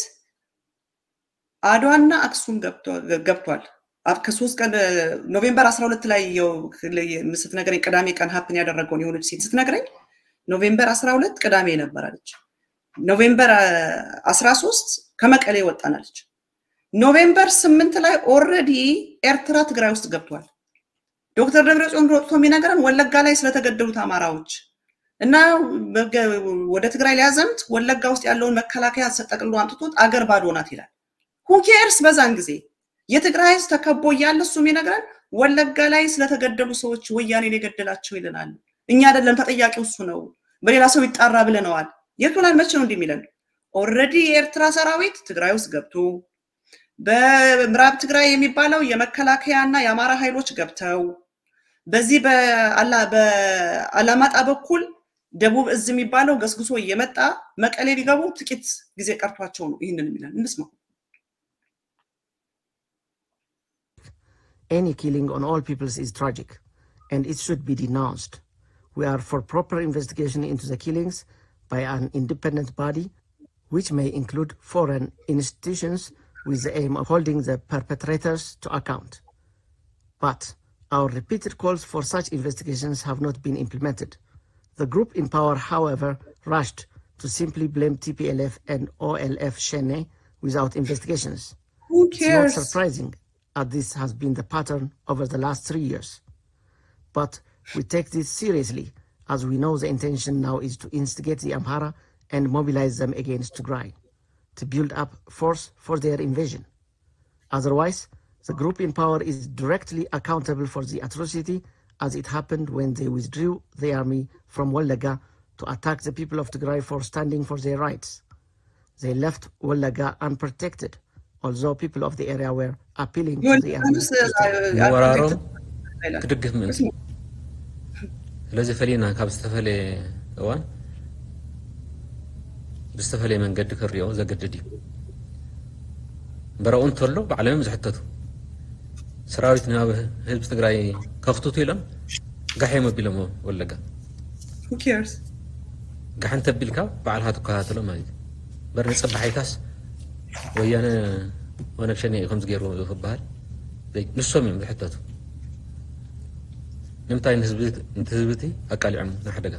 አድዋና አክሱም ገብቷል። ከ3 ቀን ኖቬምበር 12 ላይ ምስት ነገረኝ ቅዳሜ ቀን ሀፕን ያደረገው የሆነች ሴት ስትነግረኝ ኖቬምበር 12 ቅዳሜ ነበር አለች። ኖቬምበር 13 ከመቀሌ ወጣናለች። ኖቬምበር 8 ላይ ኦልሬዲ ኤርትራ ትግራይ ውስጥ ገብቷል። ዶክተር ደብረጽዮን ወጥቶ የሚነገረን ወለጋ ላይ ስለተገደሉት አማራዎች እና ወደ ትግራይ ሊያዘምት ወለጋ ውስጥ ያለውን መከላከያ ተጠቅልሎ አምጥቶት አገር ባዶ ናት ይላል። who cares በዛን ጊዜ የትግራይ ተከቦ ያለ እሱ የሚነገረን ወለጋ ላይ ስለተገደሉ ሰዎች ወያኔ የገደላቸው ይለናል። እኛ አይደለም ተጠያቂው እሱ ነው በሌላ ሰው ይጣራ ብለናል። የቱላን መቼ ነው እንደሚለን ኦልሬዲ የኤርትራ ሰራዊት ትግራይ ውስጥ ገብቶ በምዕራብ ትግራይ የሚባለው የመከላከያና የአማራ ኃይሎች ገብተው በዚህ በአላማጣ በኩል ደቡብ እዝ የሚባለው ገስግሶ እየመጣ መቀሌ ሊገቡ ጥቂት ጊዜ ቀርቷቸው ነው ይሄንን የሚለን እንስማው። Any killing on all peoples is tragic, and it should be denounced. We are for proper investigation into the killings by an independent body, which may include foreign institutions with the aim of holding the perpetrators to account. But our repeated calls for such investigations have not been implemented. The group in power, however, rushed to simply blame TPLF and OLF Shene without investigations. Who cares? It's not surprising, as this has been the pattern over the last 3 years. But we take this seriously, as we know the intention now is to instigate the Amhara and mobilize them against Tigray, to build up force for their invasion. Otherwise, the group in power is directly accountable for the atrocity as it happened when they withdrew the army from Wallaga to attack the people of Tigray for standing for their rights. They left Wallaga unprotected, although people of the area were appealing to the army. لازم فلينا كابستفلي اوان بستفلي من قد كريو زقددي براون تولو بعلم زحتته سراويتنا هلب تግራይ ከፍቱት ይለም ጋሄም ቢለሞ ወለጋ who cares ጋህንተ ቢልካ ባዓልሃት ከሃተሎ ማለት በርንጽ በሐይታስ ወያነ ወነክሸኔ ከም ዝገሩ ይፈባል ንሶም ይም ዝሕተቱ ንምታይ ንህዝብቲ አቃልዕም ናሕደጋ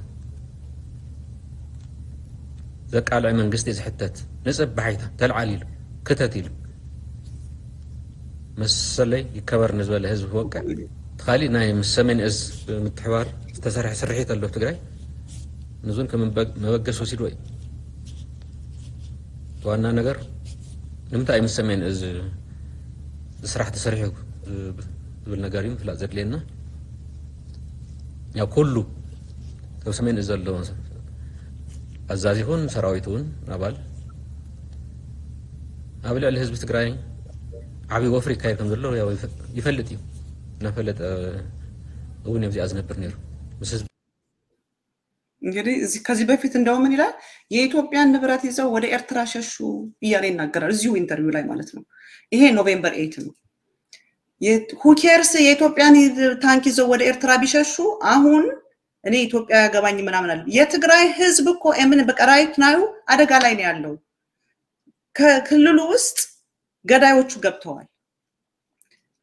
ዘቃልዕ መንግስት ዝሕተት ንጽብ በሐይታ ተልዓሊሉ ከተቲሉ مسلي يكبر نسبة لحزب وقع تخالي ناي مسمين از متحوار تسرح سرحيت اللو تقراي نزون كمن مبقس وسيدوي وانا نقر نمتاي مسمين از سرح تسرحيو بالنقاريم فلا زد لينا يا كله تو سمين از اللو ازازيهون سراويتون نابال ابلع الحزب تقراي عبي وفري كاي كم دلو يا يفلتيو نفلت እውን የዚህ አዝነብር ነው ምስ እንግዲህ ከዚህ በፊት እንደው ምን ይላል የኢትዮጵያን ንብረት ይዘው ወደ ኤርትራ ሸሹ ይያለ ይናገራል እዚሁ ኢንተርቪው ላይ ማለት ነው ይሄ ኖቬምበር 8 ነው who cares የኢትዮጵያን ታንክ ይዘው ወደ ኤርትራ ቢሸሹ አሁን እኔ ኢትዮጵያ ያገባኝ ምናምን አለ የትግራይ ህዝብ እኮ እምን በቀራይት ነው አደጋ ላይ ነው ያለው ከክልሉ ውስጥ ገዳዮቹ ገብተዋል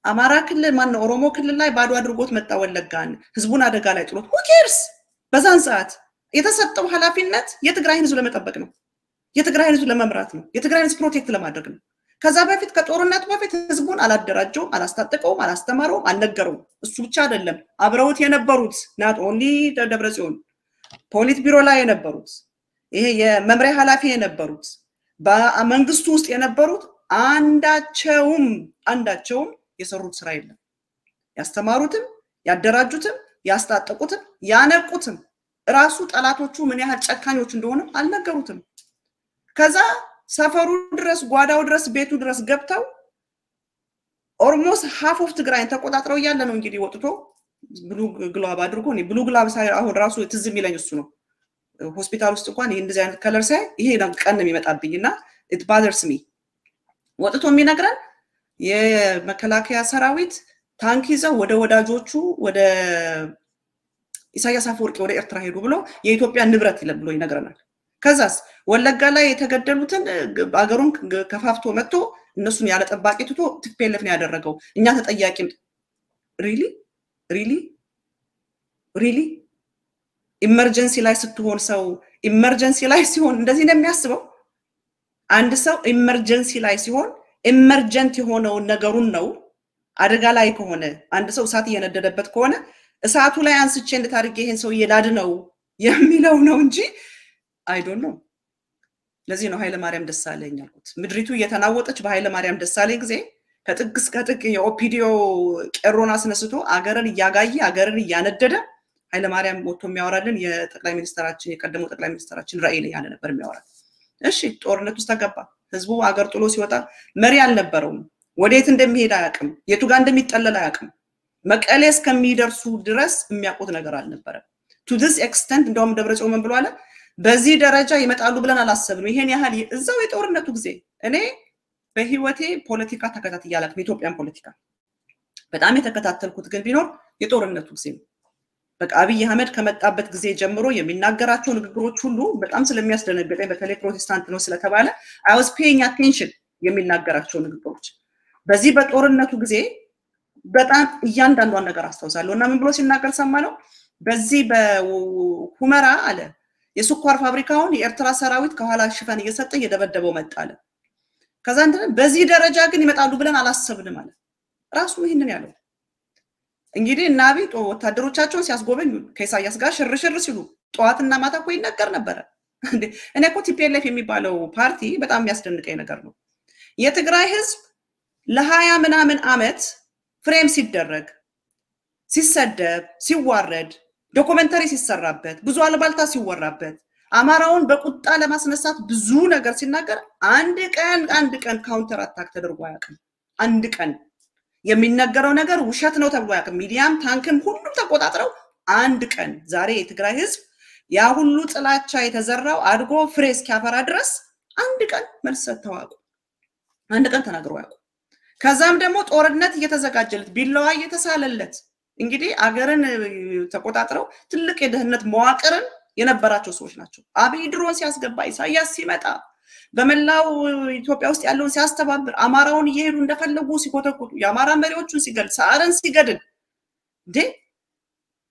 አማራ ክልል ማን ኦሮሞ ክልል ላይ ባዶ አድርጎት መጣ ወለጋን ህዝቡን አደጋ ላይ ጥሎት who cares በዛን ሰዓት የተሰጠው ኃላፊነት የትግራይ ህዝብ ለመጠበቅ ነው የትግራይ ህዝብ ለመምራት ነው የትግራይ ህዝብ ፕሮቴክት ለማድረግ ነው ከዛ በፊት ከጦርነቱ በፊት ህዝቡን አላደራጀው አላስታጠቀው አላስተማረው አልነገረው እሱ ብቻ አይደለም አብረውት የነበሩት not only ደብረጽዮን ፖሊት ቢሮ ላይ የነበሩት ይሄ የመምሪያ ኃላፊ የነበሩት በመንግስቱ ውስጥ የነበሩት አንዳቸውም የሰሩት ስራ የለም ያስተማሩትም ያደራጁትም ያስታጠቁትም ያነቁትም ራሱ ጠላቶቹ ምን ያህል ጨካኞች እንደሆነ አልነገሩትም ከዛ ሰፈሩ ድረስ ጓዳው ድረስ ቤቱ ድረስ ገብተው almost half of ትግራይን ተቆጣጥረው ያለ ነው እንግዲህ ወጥቶ ብሉ ግላብ አድርጎ ነው ብሉ ግላብ ሳይ አሁን ራሱ ትዝም ይለኝ እሱ ነው ሆስፒታል ውስጥ እንኳን እንደዚህ አይነት ከለር ሳይ ይሄ ነው ቀን የሚመጣብኝና it bothers me ወጥቶ የሚነግረን የመከላከያ ሰራዊት ታንክ ይዘው ወደ ወዳጆቹ ወደ ኢሳያስ አፈወርቂ ወደ ኤርትራ ሄዱ ብሎ የኢትዮጵያ ንብረት ይለ ብሎ ይነግረናል ከዛስ ወለጋ ላይ የተገደሉትን አገሩን ከፋፍቶ መጥቶ እነሱን ያለ ጠባቂ ትቶ ትፔለፍ ነው ያደረገው እኛ ተጠያቂም really ኢመርጀንሲ ላይ ስትሆን ሰው ኢመርጀንሲ ላይ ሲሆን እንደዚህ ነው የሚያስበው አንድ ሰው ኢመርጀንሲ ላይ ሲሆን ኢመርጀንት የሆነው ነገሩን ነው አደጋ ላይ ከሆነ አንድ ሰው እሳት እየነደደበት ከሆነ እሳቱ ላይ አንስቼ እንድታርጌ ይሄን ሰው ይላድ ነው የሚለው ነው እንጂ I don't know ለዚህ ነው ኃይለ ማርያም ደሳለኝ ያልኩት ምድሪቱ እየተናወጠች በኃይለ ማርያም ደሳለኝ ጊዜ ከጥቅስ ከጥቅ የኦፒዲዮ ቀሮና ስነስቶ አገርን ያጋይ አገርን ያነደደ ኃይለ ማርያም ወጥቶ የሚያወራልን የጠቅላይ ሚኒስትራችን የቀደመው ጠቅላይ ሚኒስትራችን ራእይ ላይ ያለ ነበር የሚያወራው እሺ ጦርነት ውስጥ ተገባ ህዝቡ አገር ጥሎ ሲወጣ መሪ አልነበረውም ወዴት እንደሚሄድ አያውቅም የቱ ጋር እንደሚጠለል አያውቅም መቀሌ እስከሚደርሱ ድረስ የሚያቆት ነገር አልነበረ to this extent እንደውም ደብረጽዮን ምን ብሎ አለ በዚህ ደረጃ ይመጣሉ ብለን አላሰብንም ይሄን ያህል እዛው የጦርነቱ ጊዜ እኔ በህይወቴ ፖለቲካ ተከታትያለሁ ኢትዮጵያን ፖለቲካ በጣም የተከታተልኩት ግን ቢኖር የጦርነቱ ጊዜ በቃ አብይ አህመድ ከመጣበት ጊዜ ጀምሮ የሚናገራቸው ንግግሮች ሁሉ በጣም ስለሚያስደነግጠኝ በተለይ ፕሮቴስታንት ነው ስለተባለ I was paying attention የሚናገራቸው ንግግሮች በዚህ በጦርነቱ ጊዜ በጣም እያንዳንዷን ነገር አስተውሳለሁና ምን ብሎ ሲናገር ሰማነው በዚህ በሁመራ አለ የስኳር ፋብሪካውን የኤርትራ ሰራዊት ከኋላ ሽፋን እየሰጠ እየደበደበው መጣለ ከዛ እንደ በዚህ ደረጃ ግን ይመጣሉ ብለን አላሰብንም ማለት ራሱ ይሄንን ያለው እንግዲህ ናቢ ወታደሮቻቸውን ሲያስጎበኙ ከኢሳያስ ጋር ሽርሽር ሲሉ ጧትና ማታ ቆይ ነገር ነበር እኔ እኮ ቲፒኤልኤፍ የሚባለው ፓርቲ በጣም የሚያስደንቀኝ ነገር ነው የትግራይ ህዝብ ለ20 ምናምን አመት ፍሬም ሲደረግ ሲሰደብ ሲዋረድ ዶክመንተሪ ሲሰራበት ብዙ አልባልታ ሲወራበት አማራውን በቁጣ ለማስነሳት ብዙ ነገር ሲናገር አንድ ቀን ካውንተር አታክ ተደርጎ ያቀም አንድ ቀን የሚነገረው ነገር ውሸት ነው ተብሎ ያቀም ሚዲያም ታንክም ሁሉም ተቆጣጥረው አንድ ቀን ዛሬ የትግራይ ህዝብ ያ ሁሉ ጥላቻ የተዘራው አድጎ ፍሬ እስኪያፈራ ድረስ አንድ ቀን መልሰተው ያቁ አንድ ቀን ተናግረው ያቁ ከዛም ደግሞ ጦርነት እየተዘጋጀለት ቢላዋ እየተሳለለት እንግዲህ አገርን ተቆጣጥረው ትልቅ የደህንነት መዋቅርን የነበራቸው ሰዎች ናቸው አብይ ድሮን ሲያስገባ ኢሳያስ ሲመጣ በመላው ኢትዮጵያ ውስጥ ያለውን ሲያስተባብር አማራውን እየሄዱ እንደፈለጉ ሲቆጠቁጡ የአማራ መሪዎቹን ሲገል ሳረን ሲገድል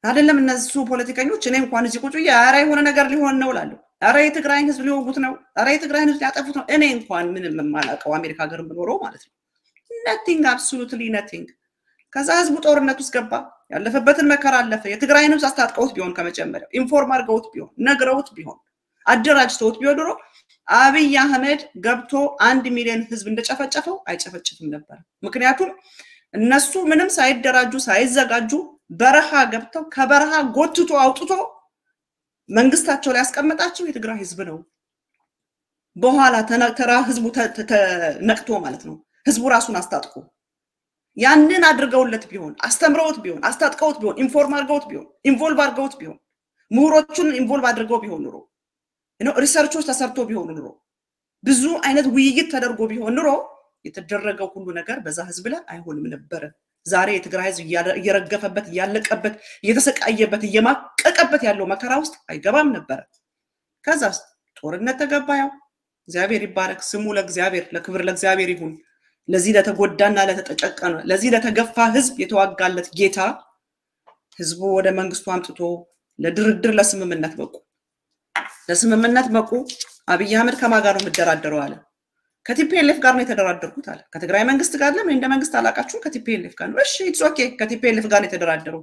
አይደለም እነሱ ፖለቲከኞች እኔ እንኳን እዚህ ቁጭ ያራ የሆነ ነገር ሊሆን ነው ላለው አረ የትግራይን ህዝብ ሊወጉት ነው አረ የትግራይን ህዝብ ሊያጠፉት ነው እኔ እንኳን ምንም ማላቀው አሜሪካ ሀገርም ብኖረው ማለት ነው nothing absolutely nothing ከዛ ህዝቡ ጦርነት ውስጥ ገባ ያለፈበትን መከራ አለፈ የትግራይን ህዝብ አስታጥቀውት ቢሆን ከመጀመሪያው ኢንፎርም አድርገውት ቢሆን ነግረውት ቢሆን አደራጅተውት ቢሆን ድሮ አብይ አህመድ ገብቶ 1 ሚሊዮን ህዝብ እንደጨፈጨፈው አይጨፈጭፍም ነበር ምክንያቱም እነሱ ምንም ሳይደራጁ ሳይዘጋጁ በረሃ ገብተው ከበረሃ ጎትቶ አውጥቶ መንግስታቸው ላይ ያስቀመጣቸው የትግራይ ህዝብ ነው በኋላ ተራ ህዝቡ ተነቅቶ ማለት ነው ህዝቡ ራሱን አስታጥቆ ያንን አድርገውለት ቢሆን አስተምረውት ቢሆን አስታጥቀውት ቢሆን ኢንፎርም አድርገውት ቢሆን ኢንቮልቭ አድርገውት ቢሆን ምሁሮቹን ኢንቮልቭ አድርገው ቢሆን ኑሮ ሪሰርቾች ተሰርቶ ቢሆን ኑሮ ብዙ አይነት ውይይት ተደርጎ ቢሆን ኑሮ የተደረገው ሁሉ ነገር በዛ ህዝብ ላይ አይሆንም ነበር ዛሬ የትግራይ ህዝብ እየረገፈበት ያለቀበት እየተሰቃየበት እየማቀቀበት ያለው መከራ ውስጥ አይገባም ነበር ከዛስ ጦርነት ተገባያው እግዚአብሔር ይባረክ ስሙ ለእግዚአብሔር ለክብር ለእግዚአብሔር ይሁን ለዚህ ለተጎዳና ለተጨቀቀነ ለዚህ ለተገፋ ህዝብ የተዋጋለት ጌታ ህዝቡ ወደ መንግስቱ አምጥቶ ለድርድር ለስምምነት በቁ አብይ አህመድ ከማጋሩ መደራደሩ አለ ከቲፒኤልኤፍ ጋር ነው የተደራደርኩት አለ ከትግራይ መንግስት ጋር ለምን እንደ መንግስት አላቃችሁ ከቲፒኤልኤፍ ጋር ነው እሺ ኢትስ ኦኬ ከቲፒኤልኤፍ ጋር ነው የተደራደሩ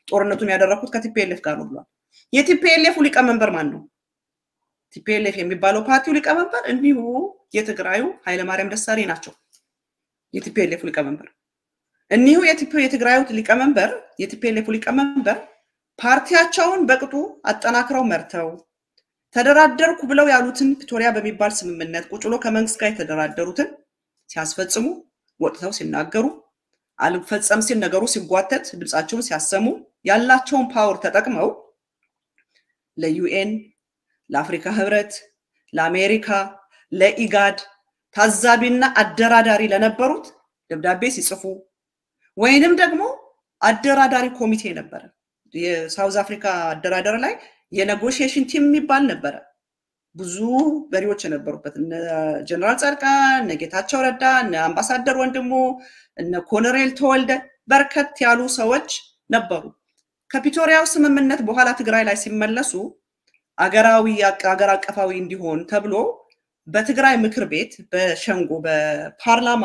ጦርነቱን ያደረኩት ከቲፒኤልኤፍ ጋር ነው ብሏል የቲፒኤልኤፍ ሊቀመንበር ማን ነው ቲፒኤልኤፍ የሚባለው ፓርቲው ሊቀመንበር እንዲሁ የትግራዩ ኃይለ ማርያም ደሳለኝ ናቸው የቲፒኤልኤፍ ሊቀመንበር እንዲሁ የትግራዩ ሊቀመንበር የቲፒኤልኤፍ ሊቀመንበር ፓርቲያቸውን በቅጡ አጠናክረው መርተው ተደራደርኩ ብለው ያሉትን ፕሪቶሪያ በሚባል ስምምነት ቁጭሎ ከመንግስት ጋር የተደራደሩትን ሲያስፈጽሙ ወጥተው ሲናገሩ አልፈጸም ሲል ነገሩ ሲጓተት ድምጻቸውን ሲያሰሙ ያላቸውን ፓወር ተጠቅመው ለዩኤን ለአፍሪካ ህብረት ለአሜሪካ ለኢጋድ ታዛቢና አደራዳሪ ለነበሩት ደብዳቤ ሲጽፉ ወይንም ደግሞ አደራዳሪ ኮሚቴ ነበር የሳውዝ አፍሪካ አደራዳሪ ላይ የኔጎሺዬሽን ቲም የሚባል ነበር ብዙ በሪዎች የነበሩበት ጀነራል ጻድቃን ጌታቸው ረዳ አምባሳደር ወንድሙ ኮሎኔል ተወልደ በርከት ያሉ ሰዎች ነበሩ ከፕሪቶሪያው ስምምነት በኋላ ትግራይ ላይ ሲመለሱ አገራዊ አገር አቀፋዊ እንዲሆን ተብሎ በትግራይ ምክር ቤት በሸንጎ በፓርላማ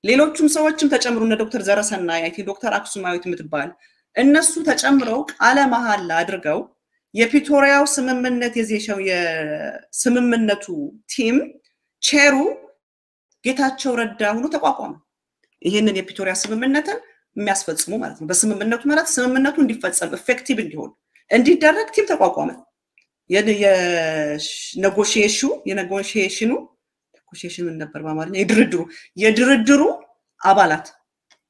ሌሎችም ሰዎችም ተጨምሩ ዶክተር ዘረሰናይ አይቲ ዶክተር አክሱማዊት ምትባል እነሱ ተጨምረው ቃለ መሐላ አድርገው የፕሪቶሪያው ስምምነት የዜሻው የስምምነቱ ቲም ቼሩ ጌታቸው ረዳ ሆኖ ተቋቋመ ይሄንን የፕሪቶሪያ ስምምነትን የሚያስፈጽሙ ማለት ነው በስምምነቱ ማለት ስምምነቱ እንዲፈጸም ኢፌክቲቭ እንዲሆን እንዲደረግ ቲም ተቋቋመ የኔጎሺዬሽኑ ነበር በአማርኛ የድርድሩ አባላት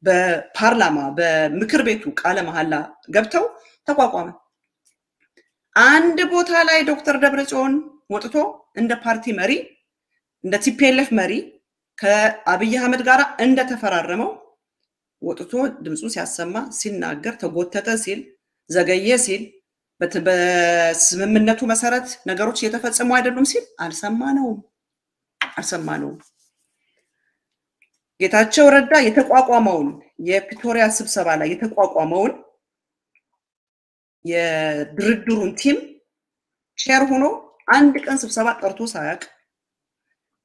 በፓርላማ በምክር ቤቱ ቃለ መሐላ ገብተው ተቋቋመ አንድ ቦታ ላይ ዶክተር ደብረጽዮን ወጥቶ እንደ ፓርቲ መሪ እንደ ቲፒኤልኤፍ መሪ ከአብይ አህመድ ጋር እንደ ተፈራረመው ወጥቶ ድምጹ ሲያሰማ ሲናገር ተጎተተ ሲል ዘገየ ሲል በስምምነቱ መሰረት ነገሮች እየተፈጸሙ አይደሉም ሲል አልሰማነውም ጌታቸው ረዳ የተቋቋመውን የፕሪቶሪያ ስብሰባ ላይ የተቋቋመውን የድርድሩን ቲም ሼር ሆኖ አንድ ቀን ስብሰባ ጠርቶ ሳያቅ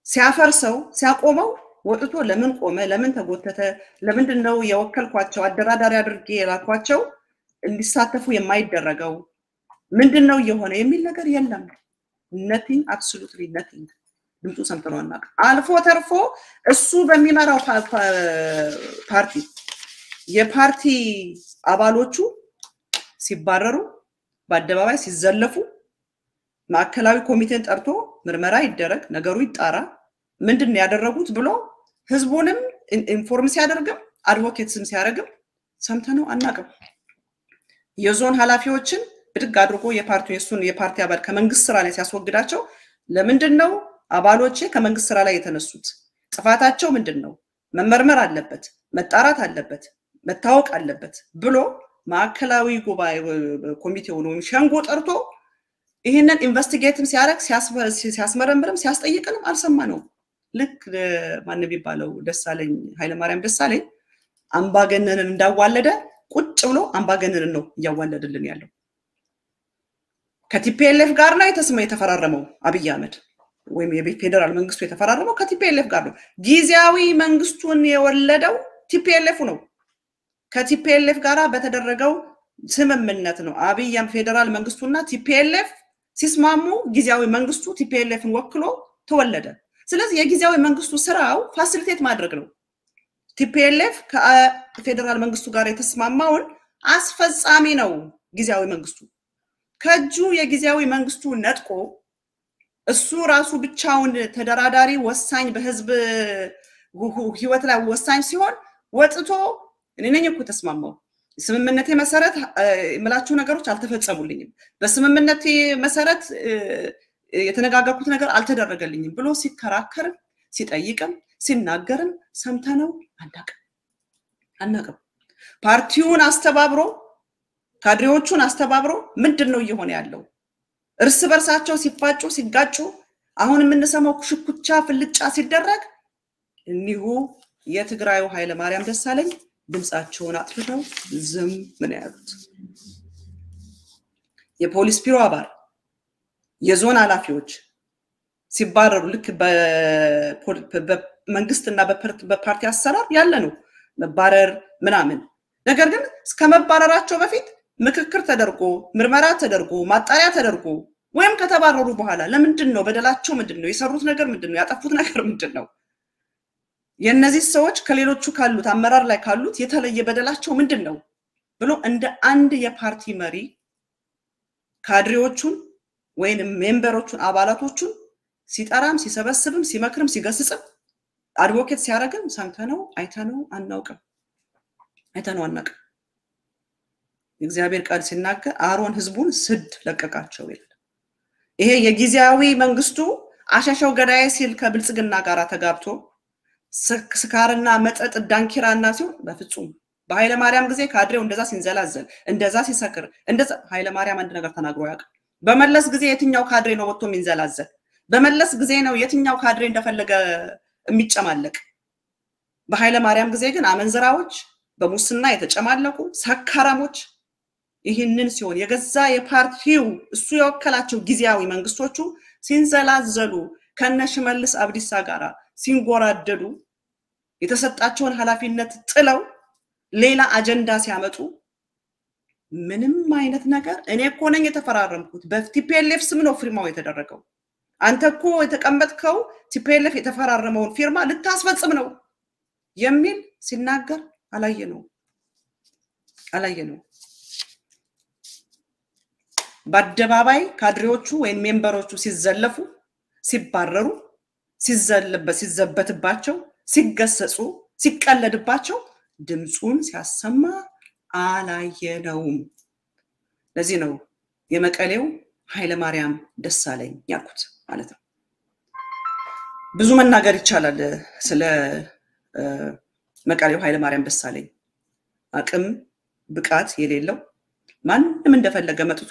ሲያፈርሰው ሲያቆመው ወጥቶ ለምን ቆመ ለምን ተጎተተ ለምንድነው የወከልኳቸው አደራዳሪ አድርጌ የላኳቸው እንዲሳተፉ የማይደረገው ምንድነው የሆነ የሚል ነገር የለም nothing absolutely nothing ድምጡ ሰምተናልና አልፎ ተርፎ እሱ በሚመራው ፓርቲ የፓርቲ አባሎቹ ሲባረሩ በአደባባይ ሲዘለፉ ማዕከላዊ ኮሚቴን ጠርቶ ምርመራ ይደረግ ነገሩ ይጣራ ምንድነው ያደረጉት ብሎ ህዝቡንም ኢንፎርም ሲያደርግም አድቮኬትስም ሲያደርግም ሰምተነው አናቀም የዞን ኃላፊዎችን ብድግ አድርጎ የፓርቲ አባል ከመንግስት ስራ ላይ ሲያስወግዳቸው ለምንድነው አባሎቼ ከመንግስት ስራ ላይ የተነሱት ጥፋታቸው ምንድነው መመርመር አለበት መጣራት አለበት መታወቅ አለበት ብሎ ማዕከላዊ ጉባኤ ኮሚቴው ነው ሸንጎ ጠርቶ ይሄንን ኢንቨስቲጌትም ሲያረግ ሲያስመረምርም ሲያስጠይቅንም አልሰማነው ልክ ማን ቢባለው ደሳለኝ ኃይለ ማርያም ደሳለኝ አምባገነንን እንዳዋለደ ቁጭ ብሎ አምባገነንን ነው ያዋለደልን ያለው ከቲፒኤልኤፍ ጋር ነው የተፈራረመው አብይ አህመድ ወይም የፌደራል መንግስቱ የተፈራረመው ከቲፒኤልኤፍ ጋር ነው ጊዜያዊ መንግስቱን የወለደው ቲፒኤልኤፍ ነው ከቲፒኤልኤፍ ጋር በተደረገው ስምምነት ነው አብይም ፌደራል መንግስቱና ቲፒኤልኤፍ ሲስማሙ ጊዜያዊ መንግስቱ ቲፒኤልኤፍን ወክሎ ተወለደ ስለዚህ የጊዜያዊ መንግስቱ ስራው ፋሲሊቴት ማድረግ ነው ቲፒኤልኤፍ ከፌደራል መንግስቱ ጋር የተስማማውን አስፈጻሚ ነው ጊዜያዊ መንግስቱ ከጁ የጊዜያዊ መንግስቱ ነጥቆ እሱ ራሱ ብቻውን ተደራዳሪ ወሳኝ በህዝብ ህይወት ላይ ወሳኝ ሲሆን ወጥቶ እኔነኝ እኮ ተስማማው ስምምነቴ መሰረት የምላችሁ ነገሮች አልተፈጸሙልኝም በስምምነቴ መሰረት የተነጋገርኩት ነገር አልተደረገልኝም ብሎ ሲከራከር ሲጠይቅም ሲናገርም ሰምተነው አናቀም ፓርቲውን አስተባብሮ ካድሬዎቹን አስተባብሮ ምንድነው እየሆነ ያለው እርስ በርሳቸው ሲፋጩ ሲጋጩ አሁን የምንሰማው ሽኩቻ ፍልጫ ሲደረግ እኒሁ የትግራዩ ኃይለ ማርያም ደሳለኝ ድምጻቸውን አጥፍተው ዝም ምን ያሉት የፖሊስ ቢሮ አባል የዞን ኃላፊዎች ሲባረሩ ልክ በመንግስትና በፓርቲ አሰራር ያለ ነው መባረር ምናምን ነገር ግን እስከመባረራቸው በፊት ምክክር ተደርጎ ምርመራ ተደርጎ ማጣሪያ ተደርጎ ወይም ከተባረሩ በኋላ ለምንድነው በደላቸው ምንድነው የሰሩት ነገር ምንድነው ያጠፉት ነገር ምንድነው የነዚህ ሰዎች ከሌሎቹ ካሉት አመራር ላይ ካሉት የተለየ በደላቸው ምንድነው ብሎ እንደ አንድ የፓርቲ መሪ ካድሬዎቹን ወይንም ሜምበሮቹን አባላቶቹን ሲጠራም ሲሰበስብም ሲመክርም ሲገስጽም አድቮኬት ሲያረግም ሰምተነው አይተነው አናውቅም አይተናናቅ እግዚአብሔር ቃል ሲናገር አሮን ህዝቡን ስድ ለቀቃቸው ይላል ይሄ የጊዜያዊ መንግስቱ አሻሻው ገዳይ ሲል ከብልጽግና ጋር ተጋብቶ ስካርና መጠጥ ዳንኪራና ሲሆን በፍጹም በኃይለ ማርያም ጊዜ ካድሬው እንደዛ ሲንዘላዘል እንደዛ ሲሰክር እንደዛ ኃይለ ማርያም አንድ ነገር ተናግሮ ያውቅ በመለስ ጊዜ የትኛው ካድሬ ነው ወጥቶ ሚንዘላዘል በመለስ ጊዜ ነው የትኛው ካድሬ እንደፈለገ የሚጨማለቅ በኃይለ ማርያም ጊዜ ግን አመንዝራዎች በሙስና የተጨማለቁ ሰካራሞች ይህንን ሲሆን የገዛ የፓርቲው እሱ የወከላቸው ጊዜያዊ መንግስቶቹ ሲንዘላዘሉ ከነሽመልስ አብዲሳ ጋራ ሲንጎራደዱ የተሰጣቸውን ኃላፊነት ጥለው ሌላ አጀንዳ ሲያመጡ ምንም አይነት ነገር እኔ እኮ ነኝ የተፈራረምኩት በቲፒኤልኤፍ ስም ነው ፊርማው የተደረገው አንተ እኮ የተቀመጥከው ቲፒኤልኤፍ የተፈራረመውን ፊርማ ልታስፈጽም ነው የሚል ሲናገር አላየነው በአደባባይ ካድሬዎቹ ወይም ሜምበሮቹ ሲዘለፉ ሲባረሩ ሲዘበትባቸው ሲገሰጹ ሲቀለድባቸው ድምጹን ሲያሰማ አላየነውም ለዚህ ነው የመቀሌው ኃይለ ማርያም ደሳለኝ ያልኩት ማለት ነው ብዙ መናገር ይቻላል ስለ መቀሌው ኃይለ ማርያም ደሳለኝ አቅም ብቃት የሌለው ማንንም እንደፈለገ መጥቶ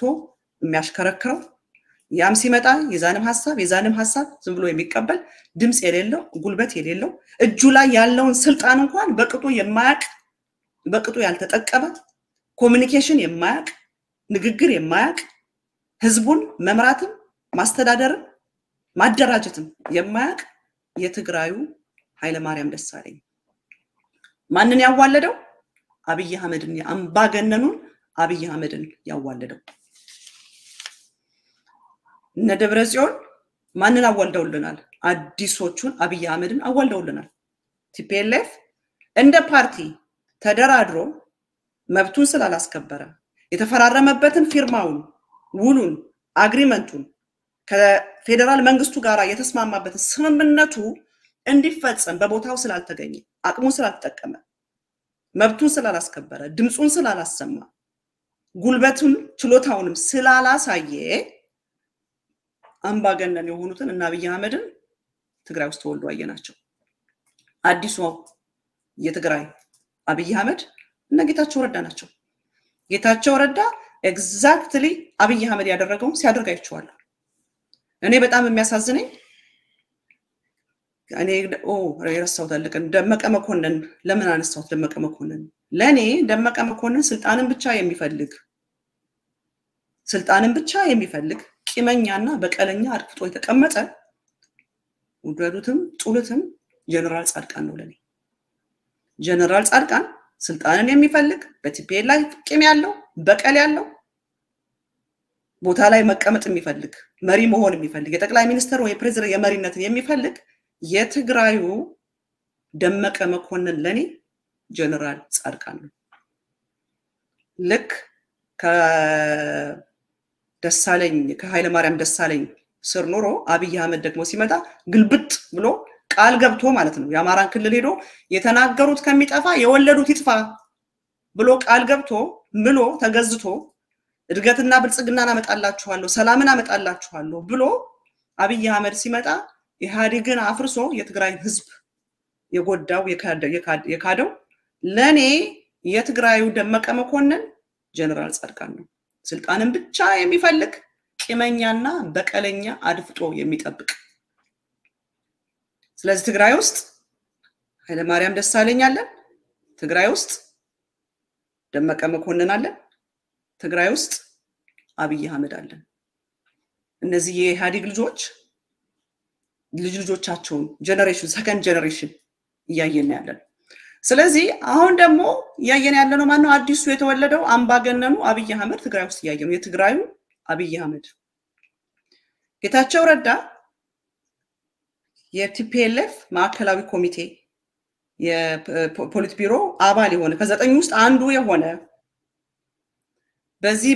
የሚያሽከረክረው ያም ሲመጣ የዛንም ሐሳብ ዝም ብሎ የሚቀበል ድምጽ የሌለው ጉልበት የሌለው እጁ ላይ ያለውን ስልጣን እንኳን በቅጡ የማያቅ በቅጡ ያልተጠቀመ ኮሙኒኬሽን የማያቅ ንግግር የማያቅ ህዝቡን መምራትም ማስተዳደርም ማደራጀትም የማያቅ የትግራዩ ኃይለ ማርያም ደሳለኝ ማንን ያዋለደው አብይ አህመድን አምባገነኑን አብይ አህመድን ያዋለደው ነደብረ ጽዮን ማንን አዋልደውልናል አዲሶቹን አብይ አህመድን አዋልደውልናል ቲፒኤልኤፍ እንደ ፓርቲ ተደራድሮ መብቱን ስላላስከበረ የተፈራረመበትን ፊርማውን ውሉን አግሪመንቱን ከፌደራል መንግስቱ ጋር የተስማማበትን ስምምነቱ እንዲፈጸም በቦታው ስላልተገኘ አቅሙን ስላልተጠቀመ መብቱን ስላላስከበረ ድምጹን ስላላሰማ ጉልበቱን ችሎታውንም ስላላሳየ አምባገነን የሆኑትን እና አብይ አህመድን ትግራይ ውስጥ ተወልዶ አየናቸው አዲሱ የትግራይ አብይ አህመድ እና ጌታቸው ረዳ ናቸው ጌታቸው ረዳ ኤግዛክትሊ አብይ አህመድ ያደረገው ሲያደርግ አይቻለሁ እኔ በጣም የሚያሳዝነኝ እኔ የረሳው ታልቅ ደመቀ መኮንን ለምን አነሳው ደመቀ መኮንን ለኔ ደመቀ መኮንን ስልጣንን ብቻ የሚፈልግ ቂመኛና በቀለኛ አድፍጦ የተቀመጠ ወደዱትም ጡልትም ጀነራል ጻድቃን ነው ለኔ ጀነራል ጻድቃን ስልጣንን የሚፈልግ በቲፒኤል ላይ ቂም ያለው በቀል ያለው ቦታ ላይ መቀመጥ የሚፈልግ መሪ መሆን የሚፈልግ የጠቅላይ ሚኒስትር ወይ ፕሬዝዳንት የመሪነትን የሚፈልግ የትግራዩ ደመቀ መኮንን ለኔ ጀነራል ጻድቃን ነው ልክ ከደሳለኝ ከኃይለ ማርያም ደሳለኝ ስር ኖሮ አብይ አህመድ ደግሞ ሲመጣ ግልብጥ ብሎ ቃል ገብቶ ማለት ነው የአማራን ክልል ሄዶ የተናገሩት ከሚጠፋ የወለዱት ይጥፋ ብሎ ቃል ገብቶ ምሎ ተገዝቶ እድገትና ብልጽግናና አመጣላችኋለሁ ሰላምን አመጣላችኋለሁ ብሎ አብይ አህመድ ሲመጣ ኢህአዴግን አፍርሶ የትግራይ ህዝብ የጎዳው የካደው ለኔ የትግራዩ ደመቀ መኮንን ጀነራል ጻድቃን ነው ስልጣንን ብቻ የሚፈልግ ቂመኛና በቀለኛ አድፍጦ የሚጠብቅ ስለዚህ ትግራይ ውስጥ ኃይለ ማርያም ደሳለኝ አለ ትግራይ ውስጥ ደመቀ መኮንን አለ ትግራይ ውስጥ አብይ አህመድ አለ እነዚህ የኢህአዴግ ልጆቻቸውን ጀነሬሽን ሰከንድ ጀነሬሽን ያየን ያለን ስለዚህ አሁን ደግሞ ያየን ያለነው ማነው አዲሱ የተወለደው አምባገነኑ አብይ አህመድ ትግራይ ውስጥ ያየነው የትግራዩ አብይ አህመድ ጌታቸው ረዳ የቲፒኤልኤፍ ማዕከላዊ ኮሚቴ የፖሊት ቢሮ አባል የሆነ ከዘጠኝ ውስጥ አንዱ የሆነ በዚህ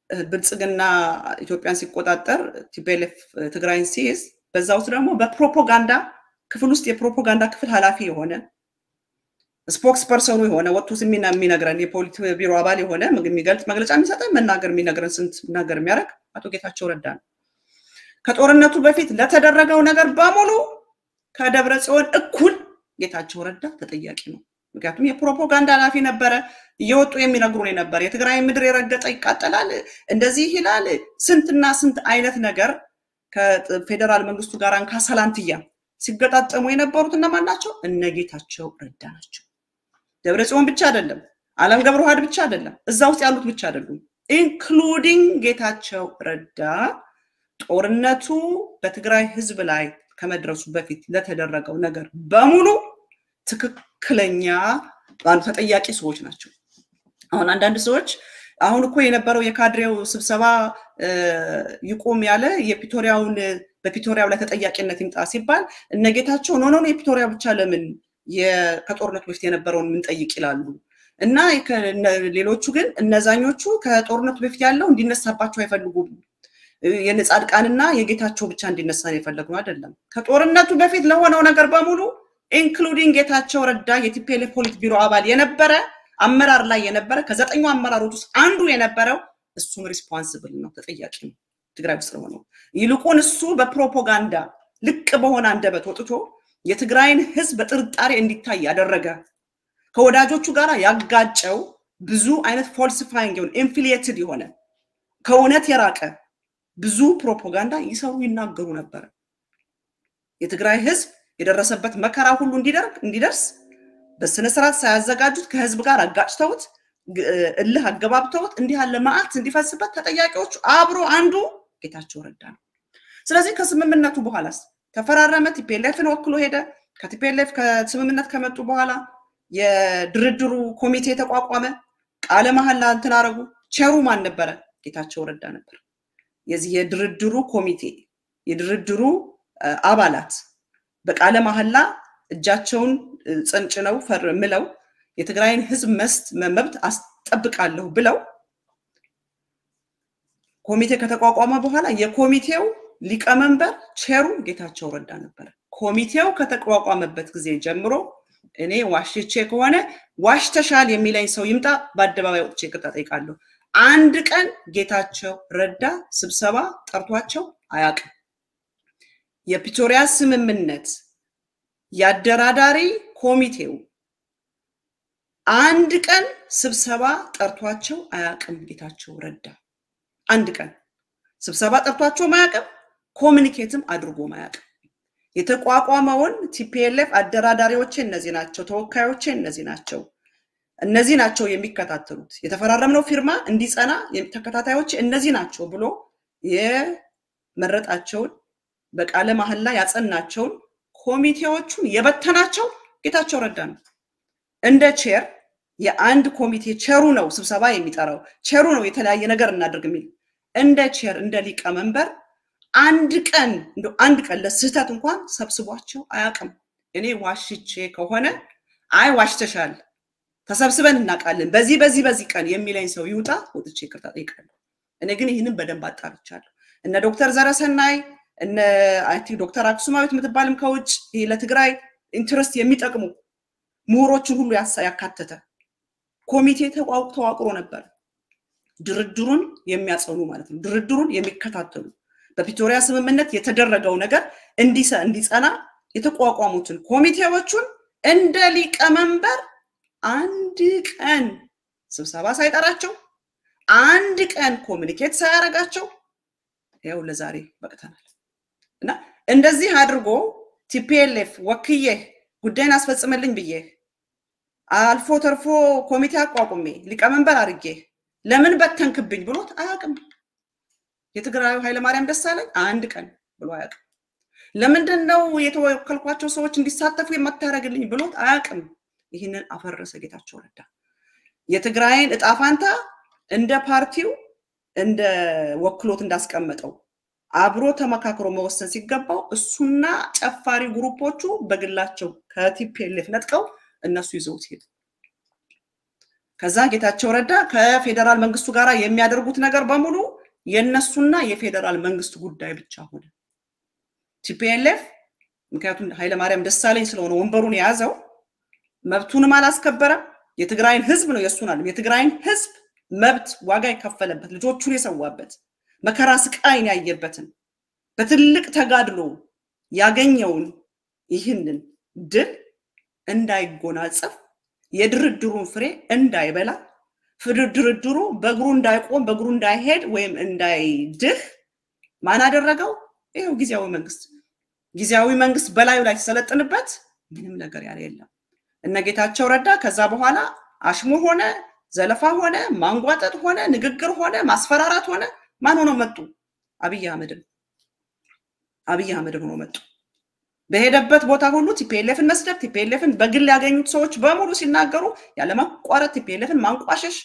በብልጽግና ኢትዮጵያን ሲቆጣጠር ቲፒኤልኤፍ ትግራይን ሲይዝ በዛው ደግሞ በፕሮፓጋንዳ ክፍል ውስጥ የፕሮፓጋንዳ ክፍል ኃላፊ የሆነ ስፖክስ ፐርሰኑ የሆነ ወጥቶ የሚነግረን የፖሊት ቢሮ አባል የሆነ የሚገልጽ መግለጫ የሚሰጠን መናገር የሚነግረን ስንት ነገር የሚያደርግ አቶ ጌታቸው ረዳ ነው። ከጦርነቱ በፊት ለተደረገው ነገር በሙሉ ከደብረጽዮን እኩል ጌታቸው ረዳ ተጠያቂ ነው። ምክንያቱም የፕሮፓጋንዳ ኃላፊ ነበረ። እየወጡ የሚነግሩን ነበር የትግራይ ምድር የረገጠ ይቃጠላል እንደዚህ ይላል ስንትና ስንት አይነት ነገር ከፌደራል መንግስቱ ጋር አንካሰላንትያ ሲገጣጠሙ የነበሩት እነማን ናቸው? እነ ጌታቸው ረዳ ናቸው። ደብረጽዮን ብቻ አይደለም፣ አለም ገብረዋህድ ብቻ አይደለም፣ እዛ ውስጥ ያሉት ብቻ አይደሉም። ኢንክሉዲንግ ጌታቸው ረዳ ጦርነቱ በትግራይ ህዝብ ላይ ከመድረሱ በፊት ለተደረገው ነገር በሙሉ ትክክለኛ ተጠያቂ ሰዎች ናቸው። አሁን አንዳንድ ሰዎች አሁን እኮ የነበረው የካድሬው ስብሰባ ይቆም ያለ የፒቶሪያውን በፒቶሪያው ላይ ተጠያቂነት ይምጣ ሲባል እነጌታቸው ኖ የፒቶሪያው ብቻ ለምን ከጦርነቱ በፊት የነበረውን ምን ጠይቅ ይላሉ እና ሌሎቹ ግን እነዛኞቹ ከጦርነቱ በፊት ያለው እንዲነሳባቸው አይፈልጉም። የነጻድቃንና የጌታቸው ብቻ እንዲነሳ ነው የፈለጉ አይደለም። ከጦርነቱ በፊት ለሆነው ነገር በሙሉ ኢንክሉዲንግ ጌታቸው ረዳ የቲፒኤልኤፍ ፖሊት ቢሮ አባል የነበረ አመራር ላይ የነበረ ከዘጠኙ አመራሮች ውስጥ አንዱ የነበረው እሱም ሪስፖንሲብል ነው፣ ተጠያቂ ነው ትግራይ ውስጥ ሆኖ። ይልቁን እሱ በፕሮፓጋንዳ ልቅ በሆነ አንደበት ወጥቶ የትግራይን ህዝብ በጥርጣሬ እንዲታይ ያደረገ ከወዳጆቹ ጋር ያጋጨው ብዙ አይነት ፎልሲፋይንግ የሆነ ኢንፊሊየትድ የሆነ ከእውነት የራቀ ብዙ ፕሮፓጋንዳ ይሰሩ ይናገሩ ነበር። የትግራይ ህዝብ የደረሰበት መከራ ሁሉ እንዲደርስ በስነ ስርዓት ሳያዘጋጁት ከህዝብ ጋር አጋጭተውት እልህ አገባብተውት እንዲህ ያለ ማዕት እንዲፈስበት ተጠያቂዎቹ አብሮ አንዱ ጌታቸው ረዳ ነው። ስለዚህ ከስምምነቱ በኋላስ ተፈራረመ። ቲፒኤልኤፍን ወክሎ ሄደ። ከቲፒኤልኤፍ ከስምምነት ከመጡ በኋላ የድርድሩ ኮሚቴ ተቋቋመ። ቃለ መሐላ እንትን አረጉ። ቸሩ ማን ነበረ? ጌታቸው ረዳ ነበር። የዚህ የድርድሩ ኮሚቴ የድርድሩ አባላት በቃለ መሐላ እጃቸውን ጽንጭነው ፈርምለው የትግራይን ህዝብ መብት አስጠብቃለሁ ብለው ኮሚቴ ከተቋቋመ በኋላ የኮሚቴው ሊቀመንበር ቸሩ ጌታቸው ረዳ ነበር። ኮሚቴው ከተቋቋመበት ጊዜ ጀምሮ እኔ ዋሽቼ ከሆነ ዋሽተሻል የሚለኝ ሰው ይምጣ፣ በአደባባይ ወጥቼ ይቅርታ ጠይቃለሁ። አንድ ቀን ጌታቸው ረዳ ስብሰባ ጠርቷቸው አያውቅም። የፕሪቶሪያ ስምምነት ያደራዳሪ ኮሚቴው አንድ ቀን ስብሰባ ጠርቷቸው አያውቅም። ጌታቸው ረዳ አንድ ቀን ስብሰባ ጠርቷቸው ማያውቅም፣ ኮሙኒኬትም አድርጎ ማያውቅም። የተቋቋመውን ቲፒኤልኤፍ አደራዳሪዎች እነዚህ ናቸው፣ ተወካዮች እነዚህ ናቸው የሚከታተሉት፣ የተፈራረምነው ፊርማ እንዲጸና ተከታታዮች እነዚህ ናቸው ብሎ የመረጣቸውን በቃለ መሐላ ያጸናቸውን ኮሚቴዎቹን የበተናቸው ጌታቸው ረዳ ነው። እንደ ቼር የአንድ ኮሚቴ ቸሩ ነው ስብሰባ የሚጠራው፣ ቸሩ ነው የተለያየ ነገር እናድርግ የሚል እንደ ቼር እንደ ሊቀመንበር አንድ ቀን ለስህተት እንኳን ሰብስቧቸው አያውቅም። እኔ ዋሽቼ ከሆነ አይ ዋሽተሻል ተሰብስበን እናቃለን በዚህ ቀን የሚለኝ ሰው ይውጣ፣ ወጥቼ ይቅርታ ጠይቃለሁ። እኔ ግን ይሄንን በደንብ አጣርቻለሁ። እነ ዶክተር ዘረሰናይ እነ አይቲ ዶክተር አክሱማዊት ምትባልም ከውጭ ለትግራይ ኢንትረስት የሚጠቅሙ ምሁሮችን ሁሉ ያካተተ ኮሚቴ ተዋቅሮ ነበር። ድርድሩን የሚያጸኑ ማለት ነው፣ ድርድሩን የሚከታተሉ በፕሪቶሪያ ስምምነት የተደረገው ነገር እንዲጸና የተቋቋሙትን ኮሚቴዎቹን እንደ ሊቀመንበር አንድ ቀን ስብሰባ ሳይጠራቸው አንድ ቀን ኮሙኒኬት ሳያረጋቸው ያው ለዛሬ በቅተናል። እና እንደዚህ አድርጎ ቲፒኤልኤፍ ወክዬ ጉዳይን አስፈጽመልኝ ብዬ አልፎ ተርፎ ኮሚቴ አቋቁሜ ሊቀመንበር አድርጌ ለምን በተንክብኝ ብሎት አያውቅም። የትግራዩ ኃይለ ማርያም ደሳለኝ አንድ ቀን ብሎ አያውቅም። ለምንድነው የተወከልኳቸው ሰዎች እንዲሳተፉ የማታረግልኝ ብሎት አያውቅም። ይሄንን አፈረሰ ጌታቸው ረዳ። የትግራይን እጣፋንታ እንደ ፓርቲው እንደ ወክሎት እንዳስቀመጠው አብሮ ተመካክሮ መወሰን ሲገባው እሱና ጨፋሪ ግሩፖቹ በግላቸው ከቲፒኤልኤፍ ነጥቀው እነሱ ይዘውት ሄዱ። ከዛ ጌታቸው ረዳ ከፌደራል መንግስቱ ጋር የሚያደርጉት ነገር በሙሉ የነሱና የፌደራል መንግስት ጉዳይ ብቻ ሆነ። ቲፒኤልኤፍ ምክንያቱም ኃይለ ማርያም ደሳለኝ ስለሆነ ወንበሩን የያዘው መብቱንም አላስከበረም። የትግራይን ህዝብ ነው የሱናል የትግራይን ህዝብ መብት ዋጋ የከፈለበት ልጆቹን የሰዋበት መከራ ስቃይን ያየበትን በትልቅ ተጋድሎ ያገኘውን ይህንን ድል እንዳይጎናጸፍ የድርድሩን ፍሬ እንዳይበላ ድርድሩ በእግሩ እንዳይቆም በእግሩ እንዳይሄድ ወይም እንዳይድህ ማን አደረገው? ይሄው ጊዜያዊ መንግስት በላዩ ላይ ተሰለጥንበት ምንም ነገር ያለ የለም። እነ ጌታቸው ረዳ ከዛ በኋላ አሽሙር ሆነ ዘለፋ ሆነ ማንጓጠጥ ሆነ ንግግር ሆነ ማስፈራራት ሆነ ማን ሆኖ መጡ? አብይ አህመድ ሆኖ መጡ። በሄደበት ቦታ ሁሉ ቲፒኤልኤፍን መስደብ ቲፒኤልኤፍን በግል ያገኙት ሰዎች በሙሉ ሲናገሩ ያለማቋረጥ ቲፒኤልኤፍን ማንቋሸሽ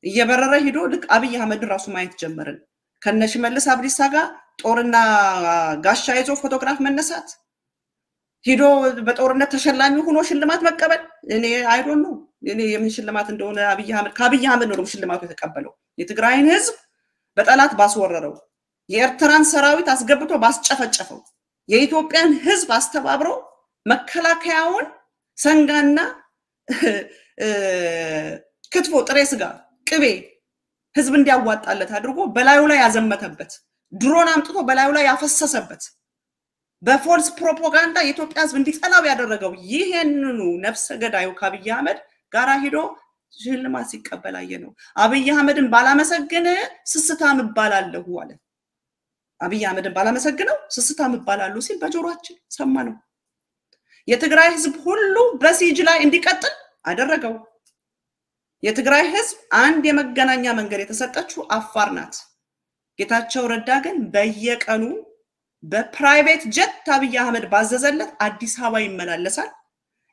እየበረረ ሄዶ ልክ አብይ አህመድ ራሱ ማየት ጀመርን። ከነሽመልስ አብዲሳ ጋር ጦርና ጋሻ ይዞ ፎቶግራፍ መነሳት ሄዶ በጦርነት ተሸላሚ ሆኖ ሽልማት መቀበል እኔ አይ ዶንት ኖ እኔ የምን ሽልማት እንደሆነ ከአብይ አህመድ ነው ሽልማቱ የተቀበለው። የትግራይን ህዝብ በጠላት ባስወረረው የኤርትራን ሰራዊት አስገብቶ ባስጨፈጨፈው የኢትዮጵያን ህዝብ አስተባብሮ መከላከያውን ሰንጋና ክትፎ ጥሬ ስጋ ቅቤ ህዝብ እንዲያዋጣለት አድርጎ በላዩ ላይ ያዘመተበት ድሮን አምጥቶ በላዩ ላይ ያፈሰሰበት በፎልስ ፕሮፓጋንዳ የኢትዮጵያ ህዝብ እንዲጠላው ያደረገው ይሄንኑ ነፍሰ ገዳዩ ከአብይ አህመድ ጋራ ሄዶ ሽልማት ሲቀበል አየነው። አብይ አህመድን ባላመሰግን ስስታም እባላለሁ አለ። አብይ አህመድን ባላመሰግነው ስስታም እባላለሁ ሲል በጆሮአችን ሰማነው። የትግራይ ህዝብ ሁሉ በሲጅ ላይ እንዲቀጥል አደረገው። የትግራይ ህዝብ አንድ የመገናኛ መንገድ የተሰጠችው አፋር ናት። ጌታቸው ረዳ ግን በየቀኑ በፕራይቬት ጀት አብይ አህመድ ባዘዘለት አዲስ አበባ ይመላለሳል።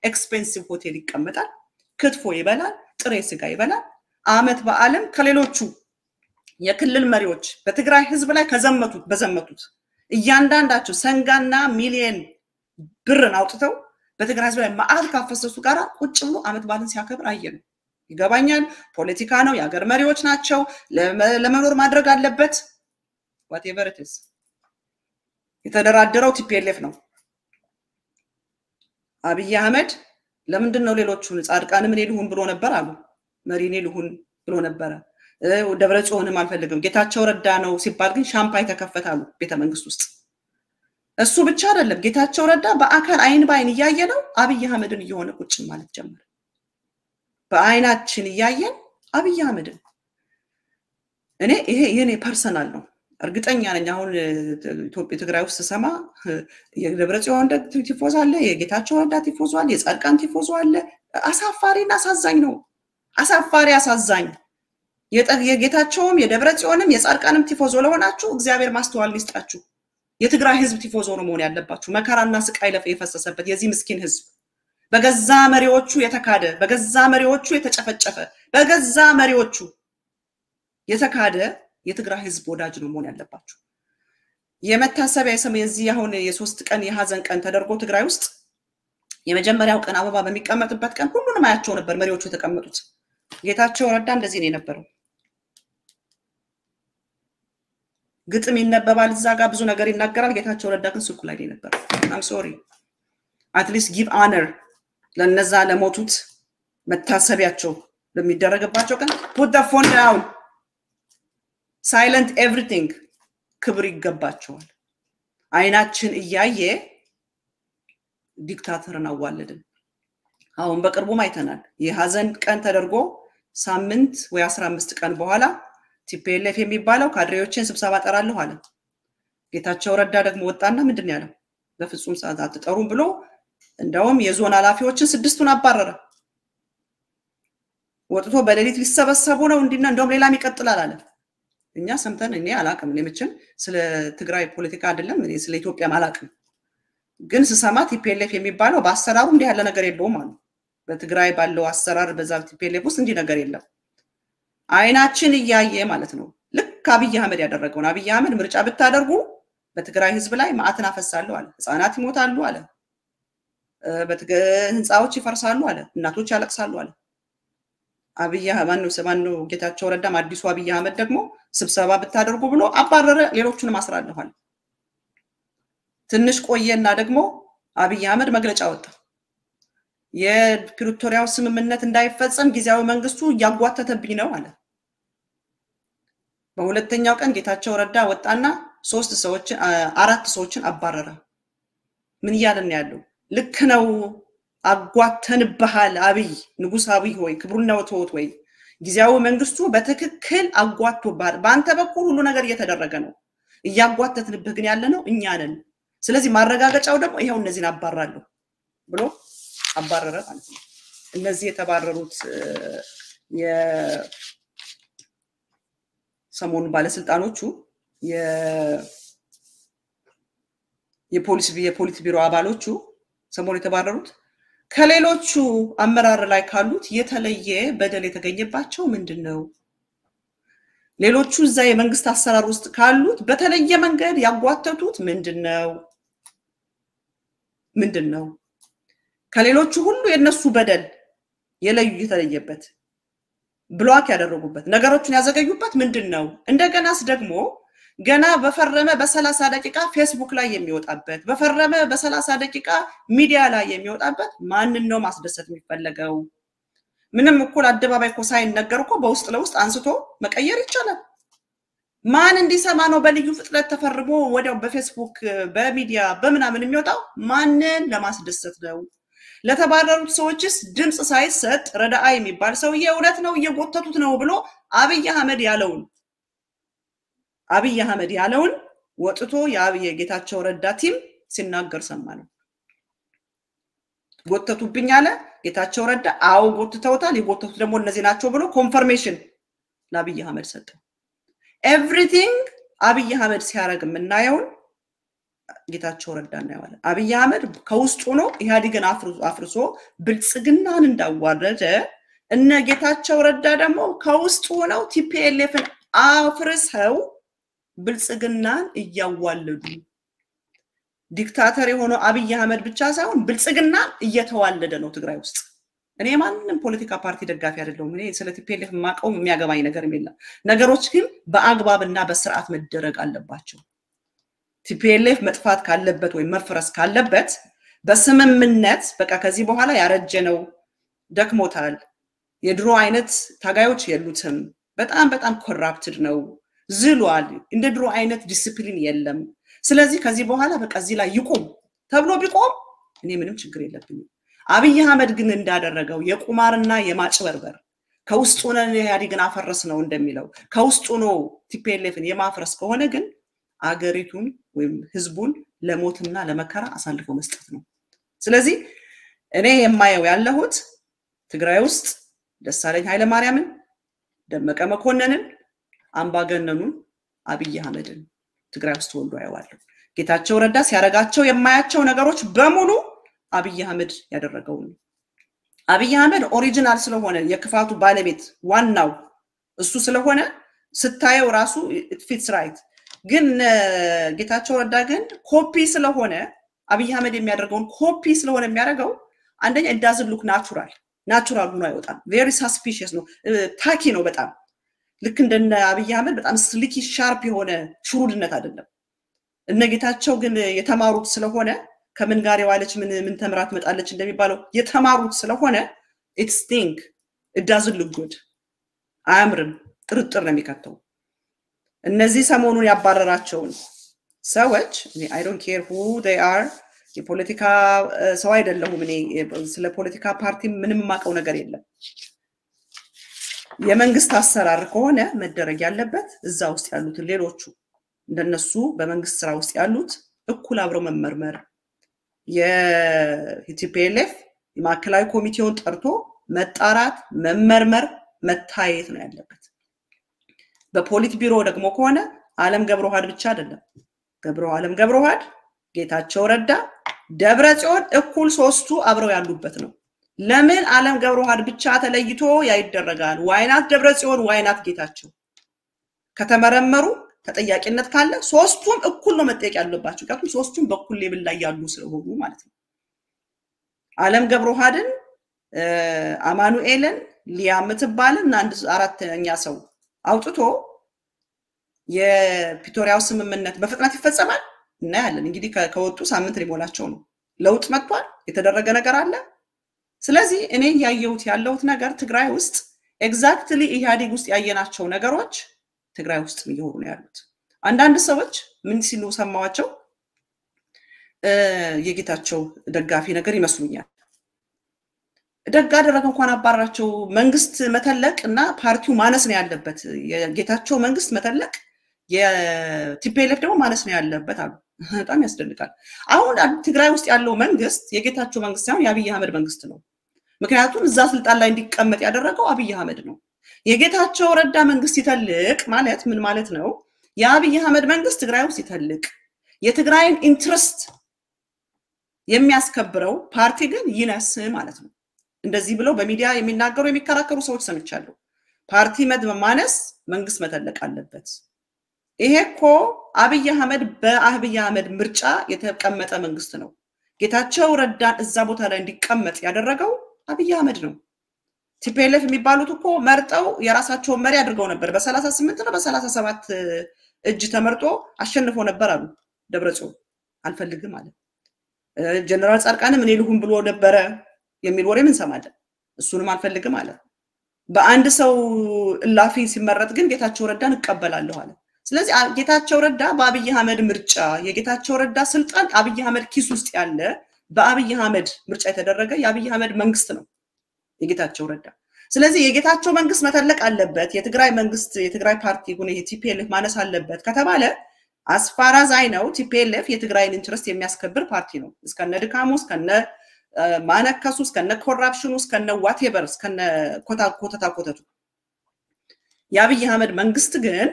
ኤክስፔንሲቭ ሆቴል ይቀመጣል። ክትፎ ይበላል፣ ጥሬ ስጋ ይበላል። አመት በዓለም ከሌሎቹ የክልል መሪዎች በትግራይ ህዝብ ላይ በዘመቱት እያንዳንዳቸው ሰንጋና ሚሊየን ብርን አውጥተው በትግራይ ህዝብ ላይ ማአት ካፈሰሱ ጋራ ቁጭ ብሎ አመት በዓልን ሲያከብር አየነው። ይገባኛል፣ ፖለቲካ ነው፣ የሀገር መሪዎች ናቸው፣ ለመኖር ማድረግ አለበት። whatever it is የተደራደረው ቲፒኤልኤፍ ነው። አብይ አህመድ ለምንድነው ሌሎቹን ጻድቃን ምን ይልሁን ብሎ ነበር አሉ። መሪኔ ይልሁን ብሎ ነበር። ደብረጽዮንም አልፈልግም ጌታቸው ረዳ ነው ሲባል ግን ሻምፓኝ ተከፈታሉ ቤተ መንግስት ውስጥ። እሱ ብቻ አይደለም ጌታቸው ረዳ በአካል አይን ባይን እያየነው አብይ አህመድን እየሆነ ቁጭ ማለት ጀመረ። በአይናችን እያየን አብይ አህመድን እኔ ይሄ የኔ ፐርሰናል ነው። እርግጠኛ ነኝ አሁን ኢትዮጵያ ትግራይ ውስጥ ሰማ የደብረጽዮን ቲፎዞ አለ፣ የጌታቸው ረዳ ቲፎዞ አለ፣ የጻድቃን ቲፎዞ አለ። አሳፋሪና አሳዛኝ ነው። አሳፋሪ አሳዛኝ የጌታቸውም የደብረጽዮንም የጻድቃንም ቲፎዞ ለሆናችሁ እግዚአብሔር ማስተዋል ይስጣችሁ። የትግራይ ህዝብ ቲፎዞ ነው መሆን ያለባችሁ። መከራና ስቃይ የፈሰሰበት የዚህ ምስኪን ህዝብ በገዛ መሪዎቹ የተካደ በገዛ መሪዎቹ የተጨፈጨፈ በገዛ መሪዎቹ የተካደ የትግራይ ህዝብ ወዳጅ ነው መሆን ያለባችሁ። የመታሰቢያ የዚህ አሁን የ3 ቀን የሐዘን ቀን ተደርጎ ትግራይ ውስጥ የመጀመሪያው ቀን አበባ በሚቀመጥበት ቀን ሁሉንም አያቸው ነበር መሪዎቹ የተቀመጡት። ጌታቸው ረዳ እንደዚህ ነው የነበረው። ግጥም ይነበባል እዛ ጋር ብዙ ነገር ይናገራል። ጌታቸው ረዳ ግን ሱቁ ላይ ነበር። I'm sorry at least give honor ለነዛ ለሞቱት መታሰቢያቸው ለሚደረግባቸው ቀን put the phone down silent everything ክብር ይገባቸዋል። አይናችን እያየ ዲክታተርን አዋለድን። አሁን በቅርቡ አይተናል። የሐዘን ቀን ተደርጎ ሳምንት ወይ 15 ቀን በኋላ ቲፒኤልኤፍ የሚባለው ካድሬዎችን ስብሰባ ጠራለሁ አለ። ጌታቸው ረዳ ደግሞ ወጣና ምንድነው ያለው? በፍጹም ሰዓት አትጠሩም ብሎ እንደውም የዞን ኃላፊዎችን 6ቱን አባረረ። ወጥቶ በሌሊት ሊሰበሰቡ ነው እንዲና እንደውም ሌላም ይቀጥላል አለ። እኛ ሰምተን እኔ አላቅም ለምችን ስለ ትግራይ ፖለቲካ አይደለም እኔ ስለ ኢትዮጵያ አላቅም። ግን ስሰማ ቲፒኤልኤፍ የሚባለው በአሰራሩ እንዲህ ያለ ነገር የለውም አሉ። በትግራይ ባለው አሰራር በዛ ቲፒኤልኤፍ ውስጥ እንዲህ ነገር የለም። አይናችን እያየ ማለት ነው። ልክ አብይ አህመድ ያደረገውን አብይ አህመድ ምርጫ ብታደርጉ በትግራይ ህዝብ ላይ ማዕተን አፈሳለሁ አለ። ህፃናት ይሞታሉ አለ። ህንጻዎች ይፈርሳሉ አለ። እናቶች ያለቅሳሉ አለ። አብይ አህመድ ነው ጌታቸው ረዳም አዲሱ አብይ አህመድ ደግሞ ስብሰባ ብታደርጉ ብሎ አባረረ። ሌሎቹንም አስራለሁ አለ። ትንሽ ቆየና ደግሞ አብይ አህመድ መግለጫ ወጣ። የፕሪቶሪያው ስምምነት እንዳይፈጸም ጊዜያዊ መንግስቱ ያጓተተብኝ ነው አለ። በሁለተኛው ቀን ጌታቸው ረዳ ወጣና አራት ሰዎችን አባረረ። ምን ያለን ያለው ልክ ነው አጓተንብሃል አብይ ንጉስ አብይ ሆይ ክብሩና ወተወት ወይ ጊዜያዊ መንግስቱ በትክክል አጓቶብሃል በአንተ በኩል ሁሉ ነገር እየተደረገ ነው እያጓተትንብህ ግን ያለ ነው እኛ ነን ስለዚህ ማረጋገጫው ደግሞ ይሄው እነዚህን አባራለሁ ብሎ አባረረ ማለት ነው እነዚህ የተባረሩት የሰሞኑ ባለስልጣኖቹ የፖሊስ ቢሮ አባሎቹ ሰሞኑ የተባረሩት ከሌሎቹ አመራር ላይ ካሉት የተለየ በደል የተገኘባቸው ምንድነው ሌሎቹ እዛ የመንግስት አሰራር ውስጥ ካሉት በተለየ መንገድ ያጓተቱት ምንድነው ከሌሎቹ ሁሉ የነሱ በደል የለዩ የተለየበት ብሎክ ያደረጉበት ነገሮችን ያዘገዩበት ምንድነው እንደገናስ ደግሞ ገና በፈረመ በ30 ደቂቃ ፌስቡክ ላይ የሚወጣበት በፈረመ በ30 ደቂቃ ሚዲያ ላይ የሚወጣበት ማንን ነው ማስደሰት የሚፈልገው ምንም እኩል አደባባይ ኮሳይን ነገርኮ በውስጥ ለውስጥ አንስቶ መቀየር ይቻላል ማን እንዲሰማ ነው በልዩ ፍጥነት ተፈርሞ ወዲያው በፌስቡክ በሚዲያ በመናምን የሚወጣው ማንን ለማስደሰት ነው ለተባረሩት ሰዎችስ ድምጽ ሳይሰጥ ረዳአ የሚባል ሰውዬ እውነት ነው እየጎተቱት ነው ብሎ አብይ አህመድ ያለውን ወጥቶ የአብይ ጌታቸው ረዳ ቲም ሲናገር ሰማነው ጎተቱብኝ አለ ጌታቸው ረዳ አው ጎተተውታል የጎተቱት ደግሞ እነዚህ ናቸው ብሎ ኮንፈርሜሽን ለአብይ አህመድ ሰጠ ኤቭሪቲንግ አብይ አህመድ ሲያረግ ምናየው ጌታቸው ረዳ ነው አብይ አህመድ ከውስጡ ነው ኢህአዲግን አፍርሶ ብልጽግናን እንዳዋረደ እነ ጌታቸው ረዳ ደግሞ ከውስጡ ነው ቲፒኤልኤፍን አፍርሰው ብልጽግናን እያዋለዱ ዲክታተር የሆነው አብይ አህመድ ብቻ ሳይሆን ብልጽግና እየተዋለደ ነው ትግራይ ውስጥ እኔ ማንንም ፖለቲካ ፓርቲ ደጋፊ አይደለም እኔ ስለ ቲፒኤልኤፍ ማቀው የሚያገባኝ ነገር የለም ነገሮች ግን በአግባብና በስርዓት መደረግ አለባቸው ቲፒኤልኤፍ መጥፋት ካለበት ወይ መፍረስ ካለበት በስምምነት በቃ ከዚህ በኋላ ያረጀነው ደክሞታል የድሮ አይነት ታጋዮች የሉትም በጣም ኮራፕትድ ነው ዝሏል እንደ ድሮ አይነት ዲሲፕሊን የለም ስለዚህ ከዚህ በኋላ በቃ እዚህ ላይ ይቆም ተብሎ ቢቆም እኔ ምንም ችግር የለብኝም አብይ አህመድ ግን እንዳደረገው የቁማርና የማጭበርበር ከውስጡ ነው ኢህአዲግን አፈረስ ነው እንደሚለው ከውስጡ ነው ቲፒኤልኤፍን የማፍረስ ከሆነ ግን አገሪቱን ወይም ህዝቡን ለሞትና ለመከራ አሳልፎ መስጠት ነው ስለዚህ እኔ የማየው ያለሁት ትግራይ ውስጥ ደሳለኝ ኃይለ ማርያምን ደመቀ መኮንንን አምባገነኑን አብይ አህመድን ትግራይ ውስጥ ወልዶ ያዋለው ጌታቸው ረዳ ሲያረጋቸው የማያቸው ነገሮች በሙሉ አብይ አህመድ ያደረገው ነው አብይ አህመድ ኦሪጂናል ስለሆነ የክፋቱ ባለቤት ዋናው እሱ ስለሆነ ስታየው ራሱ it fits right ግን ጌታቸው ረዳ ግን ኮፒ ስለሆነ አብይ አህመድ የሚያደርገውን ኮፒ ስለሆነ የሚያደርገው አንደኛ it doesn't look natural ሆኖ አይወጣም very suspicious ነው ታኪ ነው በጣም ልክ እንደነ አብይ አህመድ በጣም ስሊኪ ሻርፕ የሆነ ሽሩድነት አይደለም እነ ጌታቸው ግን የተማሩት ስለሆነ ከምን ጋር የዋለች ምን ተምራት መጣለች እንደሚባለው የተማሩት ስለሆነ it stink it doesn't look good አያምርም ጥርጥር ነው የሚከተው እነዚህ ሰሞኑን ያባረራቸውን ሰዎች I don't care who they are የፖለቲካ ሰው አይደለሁም እኔ ስለ ፖለቲካ ፓርቲ ምንም ማቀው ነገር የለም የመንግስት አሰራር ከሆነ መደረግ ያለበት እዛ ውስጥ ያሉት ሌሎቹ እንደነሱ በመንግስት ስራ ውስጥ ያሉት እኩል አብረው መመርመር የቲፒኤልኤፍ የማዕከላዊ ኮሚቴውን ጠርቶ መጣራት መመርመር መታየት ነው ያለበት በፖሊት ቢሮ ደግሞ ከሆነ ዓለም ገብረዋህድ ብቻ አይደለም ዓለም ገብረዋህድ ጌታቸው ረዳ ደብረጽዮን እኩል ሶስቱ አብረው ያሉበት ነው ለምን ዓለም ገብረዋህድ ብቻ ተለይቶ ያይደረጋል ዋይናት ደብረጽዮን ዋይናት ጌታቸው ከተመረመሩ ተጠያቂነት ካለ ሶስቱም እኩል ነው መጠየቅ ያለባቸው ካቱ ሶስቱም በኩል ሌብል ላይ ያሉ ስለሆኑ ማለት ነው ዓለም ገብረዋህድን አማኑኤልን ሊያም ተባልና አንድ አራተኛ ሰው አውጥቶ የፕሪቶሪያው ስምምነት በፍጥነት ይፈጸማል እና ያለን እንግዲህ ከወጡ ሳምንት ሊሞላቸው ነው ለውጥ መጥቷል የተደረገ ነገር አለ ስለዚህ እኔ ያየሁት ያለሁት ነገር ትግራይ ውስጥ ኤግዛክትሊ ኢህአዴግ ውስጥ ያየናቸው ነገሮች ትግራይ ውስጥ እየሆኑ ነው ያሉት። አንዳንድ ሰዎች ምን ሲሉ ሰማዋቸው የጌታቸው ደጋፊ ነገር ይመስሉኛል። ደጋ አደረገ እንኳን አባራቸው መንግስት መተለቅ እና ፓርቲው ማነስ ነው ያለበት የጌታቸው መንግስት መተለቅ የቲፒኤልኤፍ ደግሞ ማነስ ነው ያለበት አሉ። በጣም ያስደንቃል። አሁን ትግራይ ውስጥ ያለው መንግስት የጌታቸው መንግስት ሳይሆን የአብይ አህመድ መንግስት ነው። ምክንያቱም እዛ ስልጣን ላይ እንዲቀመጥ ያደረገው አብይ አህመድ ነው። የጌታቸው ረዳ መንግስት ይተልቅ ማለት ምን ማለት ነው? የአብይ አህመድ መንግስት ትግራይ ውስጥ ይተልቅ የትግራይን ኢንትረስት የሚያስከብረው ፓርቲ ግን ይነስ ማለት ነው። እንደዚህ ብለው በሚዲያ የሚናገሩ የሚከራከሩ ሰዎች ሰምቻለሁ። ፓርቲ ማነስ መንግስት መተለቅ አለበት። ይሄ እኮ አብይ አህመድ በአብይ አህመድ ምርጫ የተቀመጠ መንግስት ነው። ጌታቸው ረዳን እዛ ቦታ ላይ እንዲቀመጥ ያደረገው አብይ አህመድ ነው። ቲፒኤልኤፍ የሚባሉት እኮ መርጠው የራሳቸውን መሪ አድርገው ነበር። በ38 እና በ37 እጅ ተመርጦ አሸንፎ ነበር አሉ ደብረጽዮን። አልፈልግም አለ። ጀነራል ጻድቃንም እኔ ልሁን ብሎ ነበረ የሚል ወሬ ምን ሰማለን። እሱንም አልፈልግም አለ። በአንድ ሰው እላፊ ሲመረጥ ግን ጌታቸው ረዳን እቀበላለሁ አለ። ስለዚህ ጌታቸው ረዳ በአብይ አህመድ ምርጫ የጌታቸው ረዳ ስልጣን አብይ አህመድ ኪስ ውስጥ ያለ በአብይ አህመድ ምርጫ የተደረገ የአብይ አህመድ መንግስት ነው የጌታቸው ረዳ። ስለዚህ የጌታቸው መንግስት መተለቅ አለበት የትግራይ መንግስት የትግራይ ፓርቲ ሆነ የቲፒኤልኤፍ ማነስ አለበት ከተባለ አስፋራዛይ ነው ቲፒኤልኤፍ የትግራይን ኢንትረስት የሚያስከብር ፓርቲ ነው። እስከነ ድካሙ እስከነ ማነከሱ እስከነ ኮራፕሽኑ እስከነ ዋቴቨር እስከነ ኮተቱ የአብይ አህመድ መንግስት ግን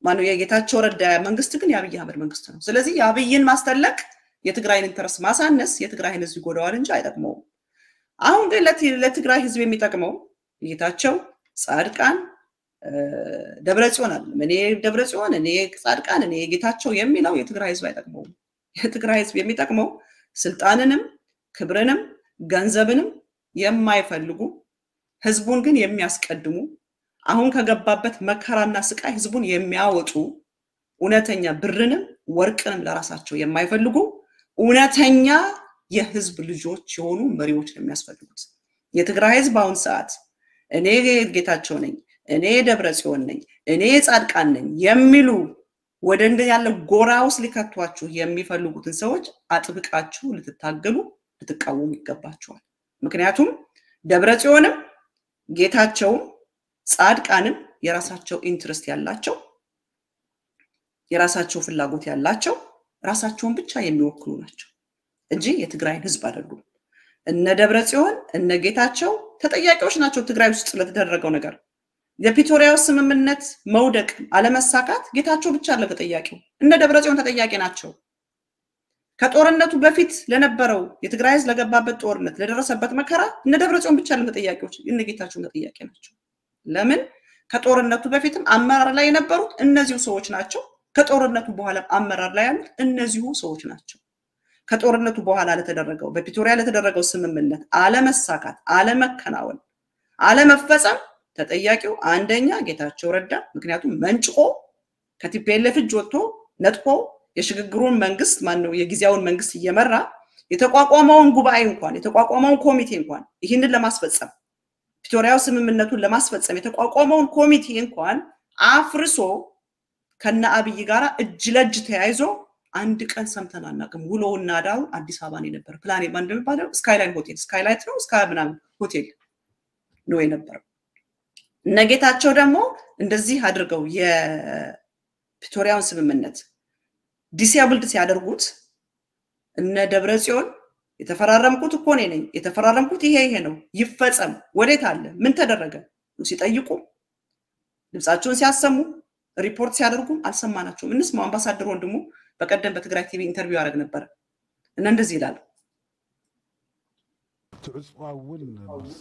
ማነው የጌታቸው ረዳ መንግስት ግን የአብይ አህመድ መንግስት ነው። ስለዚህ የአብይን ማስተለቅ የትግራይን ኢንተረስት ማሳነስ የትግራይን ህዝብ ጎዳዋል እንጂ አይጠቅመውም። አሁን ግን ለትግራይ ህዝብ የሚጠቅመው ጌታቸው ጻድቃን ደብረጽዮን አለ እኔ ደብረጽዮን እኔ ጻድቃን እኔ ጌታቸው የሚለው የትግራይ ህዝብ አይጠቅመውም። የትግራይ ህዝብ የሚጠቅመው ስልጣንንም ክብርንም ገንዘብንም የማይፈልጉ ህዝቡን ግን የሚያስቀድሙ አሁን ከገባበት መከራና ስቃይ ህዝቡን የሚያወጡ እውነተኛ ብርንም ወርቅንም ለራሳቸው የማይፈልጉ እውነተኛ የህዝብ ልጆች የሆኑ መሪዎች የሚያስፈልጉት። የትግራይ ህዝብ አሁን ሰዓት እኔ ጌታቸው ነኝ እኔ ደብረጽዮን ነኝ እኔ ጻድቃን ነኝ የሚሉ ወደ እንደ ያለ ጎራውስ ሊከቷችሁ የሚፈልጉትን ሰዎች አጥብቃችሁ ልትታገሉ ልትቃወሙ ይገባችኋል። ምክንያቱም ደብረጽዮንም ጌታቸው ጻድቃንም የራሳቸው ኢንትረስት ያላቸው የራሳቸው ፍላጎት ያላቸው ራሳቸውን ብቻ የሚወክሉ ናቸው እንጂ የትግራይ ህዝብ አይደሉም። እነ ደብረጽዮን እነ ጌታቸው ተጠያቂዎች ናቸው ትግራይ ውስጥ ለተደረገው ነገር። የፕሪቶሪያው ስምምነት መውደቅ አለመሳካት ጌታቸው ብቻ አይደለም ተጠያቂው፣ እነ ደብረጽዮን ተጠያቂ ናቸው። ከጦርነቱ በፊት ለነበረው የትግራይ ህዝብ ለገባበት ጦርነት ለደረሰበት መከራ እነ ደብረጽዮን ብቻ አይደለም ተጠያቂዎች፣ እነ ጌታቸው ተጠያቂ ናቸው። ለምን? ከጦርነቱ በፊትም አመራር ላይ የነበሩት እነዚሁ ሰዎች ናቸው። ከጦርነቱ በኋላ አመራር ላይ ያሉት እነዚሁ ሰዎች ናቸው። ከጦርነቱ በኋላ ለተደረገው በፕሪቶሪያ ለተደረገው ስምምነት አለመሳካት አለመከናወን አለመፈጸም ተጠያቂው አንደኛ ጌታቸው ረዳ፣ ምክንያቱም መንጭቆ ከቲፒኤልኤፍ እጅ ወጥቶ ነጥቆ የሽግግሩን መንግስት ማነው የጊዜያውን መንግስት እየመራ የተቋቋመውን ጉባኤ እንኳን የተቋቋመውን ኮሚቴ እንኳን ይህንን ለማስፈጸም ፕሪቶሪያው ስምምነቱን ለማስፈጸም የተቋቋመውን ኮሚቴ እንኳን አፍርሶ ከነ አብይ ጋራ እጅ ለእጅ ተያይዞ አንድ ቀን ሰምተን አናውቅም። ውሎውና ዳው አዲስ አበባ ነው የነበረው። ፕላኔ ማን እንደሚባለው ስካይላይን ሆቴል ስካይላይት ነው ስካይ ምናምን ሆቴል ነው የነበረው። ነገታቸው ደግሞ እንደዚህ አድርገው የፕሪቶሪያውን ስምምነት ዲስያብልድ ሲያደርጉት እነ ደብረጽዮን የተፈራረምኩት እኮ ነኝ የተፈራረምኩት ይሄ ነው ይፈጸም ወዴት አለ ምን ተደረገ ሲጠይቁ ድምጻቸውን ሲያሰሙ ሪፖርት ሲያደርጉ አልሰማናቸውም። እንስማው። አምባሳደር ወንድሙ በቀደም በትግራይ ቲቪ ኢንተርቪው ያደረግ ነበር እና እንደዚህ ይላል تعصوا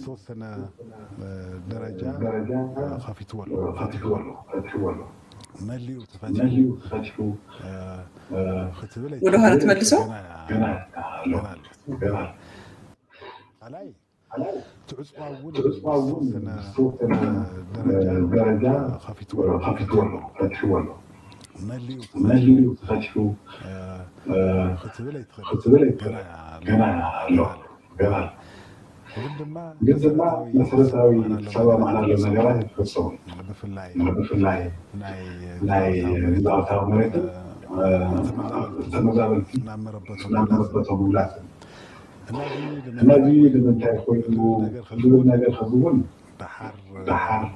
توسنا درجة خفيتوا ملي وتفتحوا ختبلي وده هلا تملسوا علي تعصوا توسنا درجة خفيتوا ملي وتفتحوا ختبلي قدما مسألة سبب معنا للنجارات يتفصلون بفلاي ناي نزعتها مريتا تمزابلتي نعمربتهم ولاتهم النبي لمن تاكل نجار خزون بحر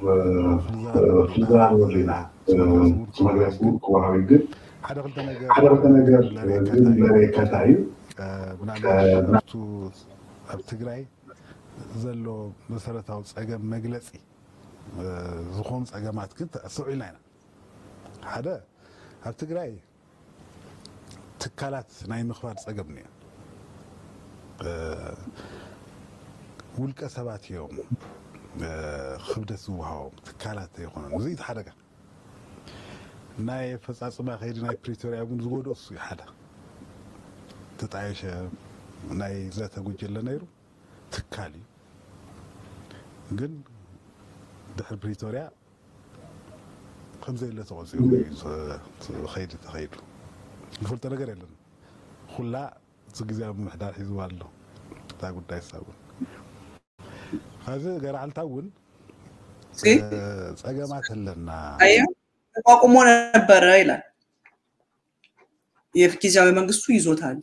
فلزار ورينا سمعنا يقول كوراوي قد حدا قلت نجار لريكا تعيو بنعرفتو بتجري زلو مسألة أجمع مجلسي زخونس أجمعت كنت أسوي لنا هذا بتجري تكالات ناي مخبار أجمعني والكسبات يوم خبدة سوها تكالات يخون زيد حركة ناي فصاص ما خير ناي بريتوريا يقول زود أصي حدا تتعيش ناي ذات وجه لنيرو تكالي قل دحر بريتوريا خمسة إلا توزيع خير تخيل قلت أنا قريب لنا خلا تجزي من محدار حزوال له تقول ده يساوي هذا قرع على تاون أجمعت لنا أيوة تقومون برا የጊዜያዊ መንግስቱ ይዞታል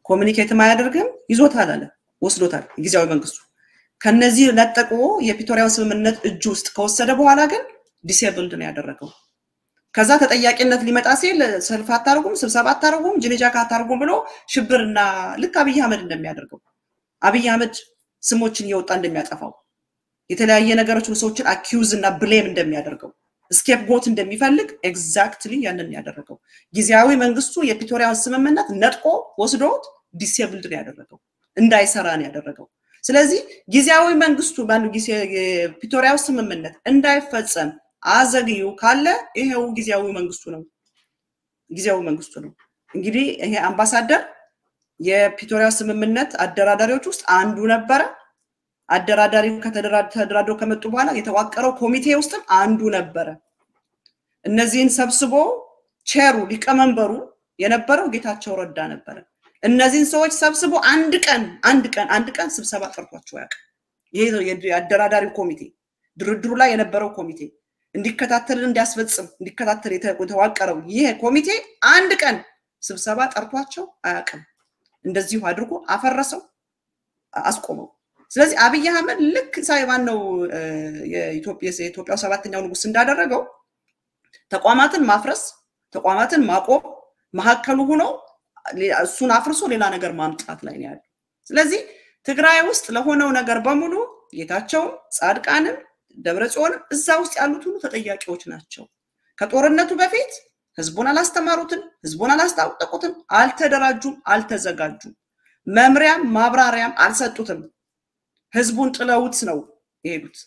ኮሙኒኬት ማያደርግም ይዞታል አለ ወስዶታል ጊዜያዊ መንግስቱ ከነዚህ ለጠቆ የፕሪቶሪያው ስምምነት እጅ ውስጥ ከወሰደ በኋላ ግን ዲሴብልድ ነው ያደረገው ከዛ ተጠያቂነት ሊመጣ ሲል ሰልፍ አታርጉም ስብሰባ አታርጉም ጅንጃካ አታርጉም ብሎ ሽብርና ልክ አብይ አህመድ እንደሚያደርገው አብይ አህመድ ስሞችን ይወጣ እንደሚያጠፋው የተለያየ ነገሮችን ሰዎችን አኪዩዝ እና ብሌም እንደሚያደርገው ስኬፕ ጎት እንደሚፈልግ ኤግዛክትሊ ያንን ያደረገው ጊዜያዊ መንግስቱ የፕሪቶሪያው ስምምነት ነጥቆ ወስዶት ዲሴብልድ ነው ያደረገው እንዳይሰራ ነው ያደረገው ስለዚህ ጊዜያዊ መንግስቱ ባንዱ የፕሪቶሪያው ስምምነት እንዳይፈጸም አዘግዩ ካለ ይሄው ጊዜያዊ መንግስቱ ነው እንግዲህ ይሄ አምባሳደር የፕሪቶሪያው ስምምነት አደራዳሪዎች ውስጥ አንዱ ነበር አደራዳሪው ከተደራደሩ ከመጡ በኋላ የተዋቀረው ኮሚቴ ውስጥ አንዱ ነበር እነዚህን ሰብስቦ ቼሩ ሊቀመንበሩ የነበረው ጌታቸው ረዳ ነበር እነዚህን ሰዎች ሰብስቦ አንድ ቀን ስብሰባ ጠርቷቸው ያቀ ይሄ የአደራዳሪው ኮሚቴ ድርድሩ ላይ የነበረው ኮሚቴ እንዲከታተል እንዲያስፈጽም እንዲከታተል የተዋቀረው ይሄ ኮሚቴ አንድ ቀን ስብሰባ ጠርቷቸው አያቀም እንደዚሁ አድርጎ አፈረሰው አስቆመው ስለዚህ አብይ አህመድ ልክ ሳይባን ነው የኢትዮጵያ ሰባተኛው ንጉስ እንዳደረገው ተቋማትን ማፍረስ ተቋማትን ማቆም ማሐከሉ ሆኖ እሱን አፍርሶ ሌላ ነገር ማምጣት ላይ ነው ያለው ስለዚህ ትግራይ ውስጥ ለሆነው ነገር በሙሉ ጌታቸው ጻድቃንም ደብረጽዮን እዛ ውስጥ ያሉት ሁሉ ተጠያቂዎች ናቸው ከጦርነቱ በፊት ህዝቡን አላስተማሩትን ህዝቡን አላስታጠቁትን አልተደራጁም አልተዘጋጁም መምሪያም ማብራሪያም አልሰጡትም ህዝቡን ጥለውት ነው ይሄዱት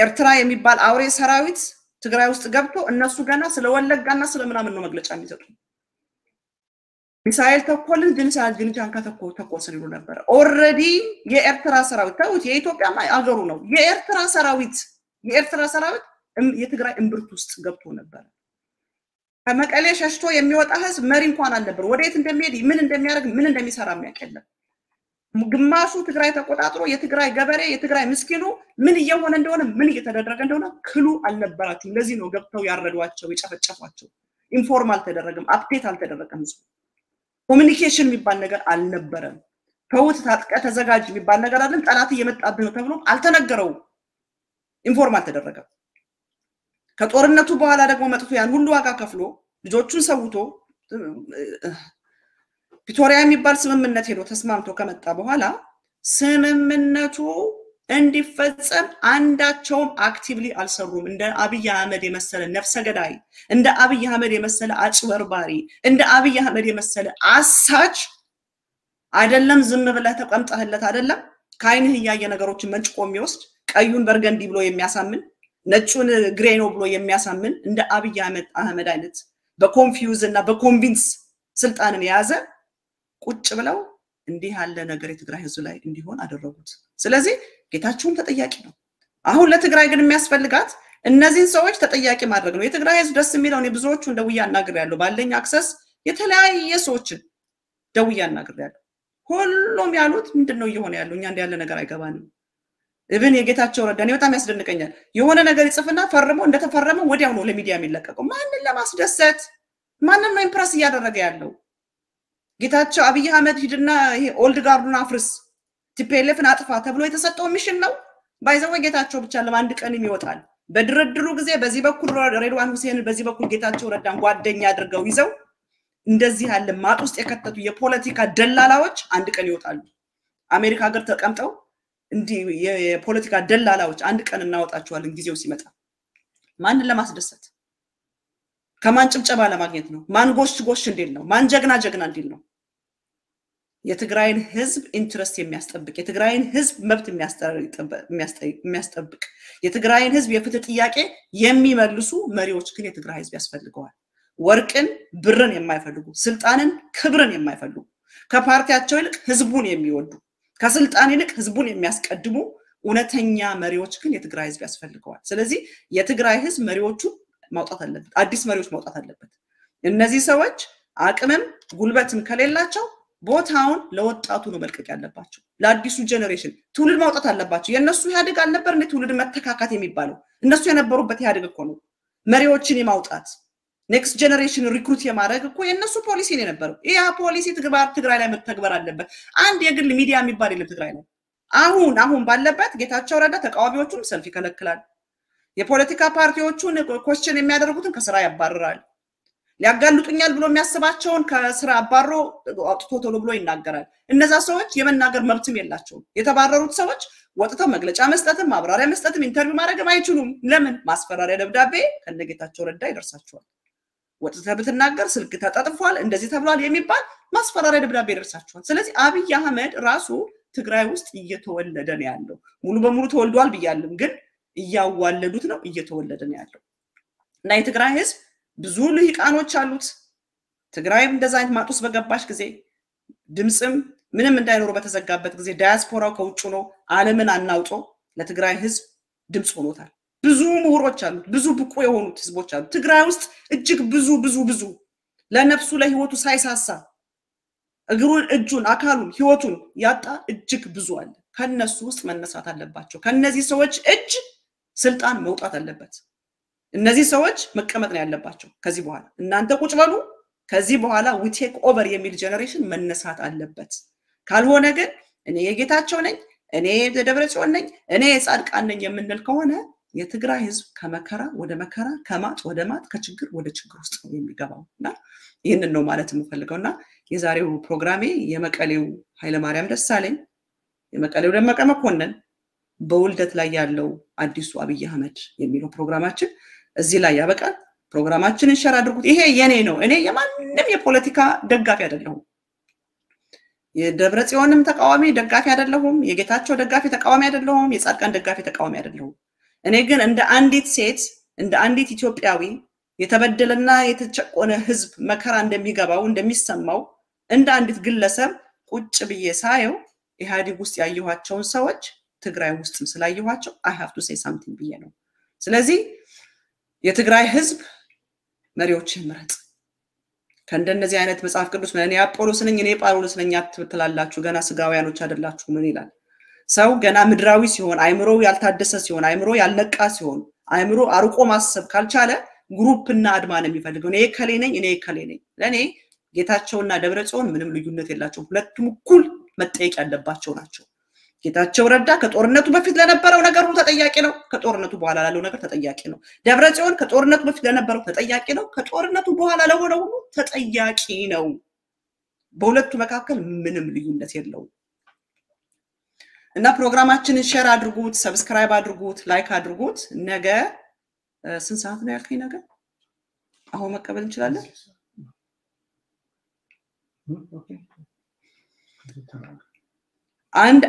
ኤርትራ የሚባል አውሬ ሰራዊት ትግራይ ውስጥ ገብቶ እነሱ ገና ስለወለጋና ስለምናምን ነው መግለጫ የሚሰጡ ሚሳኤል ተኮልን ጅንጃን ከተኮሰን ይሉ ነበር ኦሬዲ የኤርትራ ሰራዊት ታውት የኢትዮጵያ አገሩ ነው የኤርትራ ሰራዊት የትግራይ እምብርት ውስጥ ገብቶ ነበር ከመቀሌ ሸሽቶ የሚወጣ ህዝብ መሪ እንኳን አልነበር ወዴት እንደሚሄድ ምን እንደሚያደርግ ምን እንደሚሰራ የሚያቀለም ግማሹ ትግራይ ተቆጣጥሮ የትግራይ ገበሬ የትግራይ ምስኪኑ ምን እየሆነ እንደሆነ ምን እየተደረገ እንደሆነ ክሉ አልነበራችሁ ለዚህ ነው ገብተው ያረዷቸው የጨፈጨፏቸው ኢንፎርማል ተደረገም አፕዴት አልተደረገም ኮሙኒኬሽን የሚባል ነገር አልነበረም ተውት ታጥቀ ተዘጋጅ የሚባል ነገር አይደለም ጠላት እየመጣብህ ነው ተብሎ አልተነገረው ኢንፎርማል ተደረገ ከጦርነቱ በኋላ ደግሞ መጥቶ ያን ሁሉ ዋጋ ከፍሎ ልጆቹን ሰውቶ ፕሪቶሪያ የሚባል ስምምነት ሄዶ ተስማምቶ ከመጣ በኋላ ስምምነቱ እንዲፈጸም አንዳቸውም አክቲቭሊ አልሰሩም እንደ አብይ አህመድ የመሰለ ነፍሰ ገዳይ እንደ አብይ አህመድ የመሰለ አጭበርባሪ እንደ አብይ አህመድ የመሰለ አሳች አይደለም ዝም ብለህ ተቀምጠህለት አይደለም ካይንህ ያየ ነገሮችን መንጭቆ የሚወስድ ቀዩን በርገንዲ ብሎ የሚያሳምን ነጩን ግሬ ነው ብሎ የሚያሳምን እንደ አብይ አህመድ አይነት በኮንፊውዝ እና በኮንቪንስ ስልጣንን የያዘ ቁጭ ብለው እንዲህ ያለ ነገር የትግራይ ህዝብ ላይ እንዲሆን አደረጉት ስለዚህ ጌታቸውም ተጠያቂ ነው አሁን ለትግራይ ግን የሚያስፈልጋት እነዚህን ሰዎች ተጠያቂ ማድረግ ነው የትግራይ ህዝብ ደስ የሚለው ነው ብዙዎቹ እንደውያ እናገር ያለው ባለኝ አክሰስ የተለያየ ሰዎችን ደውያ እናገር ያለው ሁሉም ያሉት ምንድነው እየሆነ ያለው እኛ እንደ ያለ ነገር አይገባንም ኢቭን የጌታቸው ረዳ ነው በጣም ያስደንቀኛል የሆነ ነገር ይጽፍና ፈርሞ እንደተፈረመ ወዲያው ነው ለሚዲያ የሚለቀቀው ማንን ለማስደሰት ማንን ነው ኢምፕረስ ያደረገ ያለው ጌታቸው አብይ አህመድ ሂድና ይሄ ኦልድ ጋርዱን አፍርስ ቲፒኤልኤፍን አጥፋ ተብሎ የተሰጠው ሚሽን ነው ባይዘው ጌታቸው ብቻ ለማንድ ቀንም ይወጣል በድርድሩ ጊዜ በዚህ በኩል ሬድዋን ሁሴን በዚህ በኩል ጌታቸው ረዳን ጓደኛ አድርገው ይዘው እንደዚህ ያለ ማጥ ውስጥ የከተቱ የፖለቲካ ደላላዎች አንድ ቀን ይወጣሉ አሜሪካ ሀገር ተቀምጠው እንዲ የፖለቲካ ደላላዎች አንድ ቀን እናወጣቸዋለን ጊዜው ሲመጣ ማንን ለማስደሰት ከማን ጭብጨባ ለማግኘት ነው ማን ጎሽ እንዴል ነው ማን ጀግና እንዴል ነው የትግራይን ህዝብ ኢንትረስት የሚያስጠብቅ የትግራይን ህዝብ መብት የሚያስጠብቅ የትግራይን ህዝብ የፍትህ ጥያቄ የሚመልሱ መሪዎች ግን የትግራይ ህዝብ ያስፈልገዋል ወርቅን ብርን የማይፈልጉ ስልጣንን ክብርን የማይፈልጉ ከፓርቲያቸው ይልቅ ህዝቡን የሚወዱ ከስልጣን ይልቅ ህዝቡን የሚያስቀድሙ እውነተኛ መሪዎች ግን የትግራይ ህዝብ ያስፈልገዋል ስለዚህ የትግራይ ህዝብ መሪዎቹ ማውጣት አለበት አዲስ መሪዎች ማውጣት አለበት እነዚህ ሰዎች አቅምም ጉልበትም ከሌላቸው ቦታውን ለወጣቱ ነው መልቀቅ ያለባቸው ለአዲሱ ጄነሬሽን ትውልድ ማውጣት አለባቸው የነሱ ያድግ አልነበር እንዴ ትውልድ መተካካት የሚባለው እነሱ የነበሩበት ያድግ እኮ ነው መሪዎችን የማውጣት ኔክስት ጄነሬሽን ሪክሩት የማድረግ እኮ የነሱ ፖሊሲ ነው የነበረው ያ ፖሊሲ ትግራይ ላይ መተግበር አለበት አንድ የግል ሚዲያ የሚባል የለም ትግራይ ላይ አሁን ባለበት ጌታቸው ረዳ ተቃዋሚዎቹን ሰልፍ ይከለክላል የፖለቲካ ፓርቲዎቹን ኮስችን የሚያደርጉትን ከስራ ያባርራል ሊያጋልጡኛል ብሎ የሚያስባቸውን ከስራ አባሮ አውጥቶ ቶሎ ብሎ ይናገራል እነዛ ሰዎች የመናገር መብትም የላቸውም የተባረሩት ሰዎች ወጥተው መግለጫ መስጠትም ማብራሪያ መስጠትም ኢንተርቪው ማድረግም አይችሉም ለምን ማስፈራሪያ ደብዳቤ ከነጌታቸው ረዳ ይደርሳቸዋል ወጥተህ ብትናገር ስልክ ተጠጥፏል እንደዚህ ተብሏል የሚባል ማስፈራሪያ ደብዳቤ ይደርሳቸዋል ስለዚህ አብይ አህመድ ራሱ ትግራይ ውስጥ እየተወለደ ነው ያለው ሙሉ በሙሉ ተወልዷል ብያለሁ ግን እያዋለዱት ነው እየተወለደ ነው ያለው እና የትግራይ ህዝብ ብዙ ልሂቃኖች አሉት ትግራይም እንደዛ አይነት ማጡስ በገባሽ ጊዜ ድምጽም ምንም እንዳይኖር በተዘጋበት ጊዜ ዳያስፖራው ከውጭ ነው ዓለምን አናውጦ ለትግራይ ህዝብ ድምጽ ሆኖታል ብዙ ምሁሮች አሉት ብዙ ብቁ የሆኑት ህዝቦች አሉት ትግራይ ውስጥ እጅግ ብዙ ለነፍሱ ለህይወቱ ሳይሳሳ እግሩን እጁን አካሉን ህይወቱን ያጣ እጅግ ብዙ አለ ከነሱ ውስጥ መነሳት አለባቸው ከነዚህ ሰዎች እጅ ስልጣን መውጣት አለበት እነዚህ ሰዎች መቀመጥ ነው ያለባቸው ከዚህ በኋላ እናንተ ቁጭ በሉ ከዚህ በኋላ we take over የሚል ጄነሬሽን መነሳት አለበት ካልሆነ ግን እኔ የጌታቸው ነኝ እኔ ደብረጽዮን ነኝ እኔ ጻድቃን ነኝ የምንል ከሆነ የትግራይ ህዝብ ከመከራ ወደ መከራ ከማጥ ወደ ማጥ ከችግር ወደ ችግር ውስጥ ነው የሚገባውና ይሄንን ነው ማለት የምፈልገውና የዛሬው ፕሮግራሜ የመቀሌው ኃይለማርያም ደሳለኝ የመቀሌው ደመቀ መኮንን በውልደት ላይ ያለው አዲሱ አብይ አህመድ የሚለው ፕሮግራማችን እዚህ ላይ ያበቃል ፕሮግራማችንን ሼር አድርጉት ይሄ የኔ ነው እኔ የማንንም የፖለቲካ ደጋፊ አይደለሁም የደብረጽዮንም ተቃዋሚ ደጋፊ አይደለሁም የጌታቸው ደጋፊ ተቃዋሚ አይደለሁም የጻድቃን ደጋፊ ተቃዋሚ አይደለሁም እኔ ግን እንደ አንዲት ሴት እንደ አንዲት ኢትዮጵያዊ የተበደለና የተጨቆነ ህዝብ መከራ እንደሚገባው እንደሚሰማው እንደ አንዲት ግለሰብ ቁጭ ብዬ ሳየው ኢህአዴግ ውስጥ ያየኋቸው ሰዎች ትግራይ ውስጥም ስላየኋቸው I have to say something ብዬ ነው ስለዚህ የትግራይ ህዝብ መሪዎችን ምረጥ ከእንደነዚህ አይነት መጽሐፍ ቅዱስ እኔ አጶሎስ ነኝ እኔ ጳውሎስ ነኝ አትብትላላችሁ ገና ስጋውያኖች አይደላችሁ ምን ይላል ሰው ገና ምድራዊ ሲሆን አይምሮ ያልታደሰ ሲሆን አይምሮ ያልነቃ ሲሆን አይምሮ አርቆ ማሰብ ካልቻለ ግሩፕና አድማን የሚፈልገው እኔ ከሌ ነኝ ለኔ ጌታቸውና ደብረጽዮን ምንም ልዩነት የላቸው ሁለቱም እኩል መጠየቅ ያለባቸው ናቸው ጌታቸው ረዳ ከጦርነቱ በፊት ለነበረው ነገር ሁሉ ተጠያቂ ነው ከጦርነቱ በኋላ ላለው ነገር ተጠያቂ ነው ደብረጽዮን ከጦርነቱ በፊት ለነበረው ተጠያቂ ነው ከጦርነቱ በኋላ ለሆነው ሁሉ ተጠያቂ ነው በሁለቱ መካከል ምንም ልዩነት የለውም እና ፕሮግራማችንን ሼር አድርጉት ሰብስክራይብ አድርጉት ላይክ አድርጉት ነገ ስንት ሰዓት ነው ያልከኝ ነገር አሁን መቀበል እንችላለን ኦኬ አንድ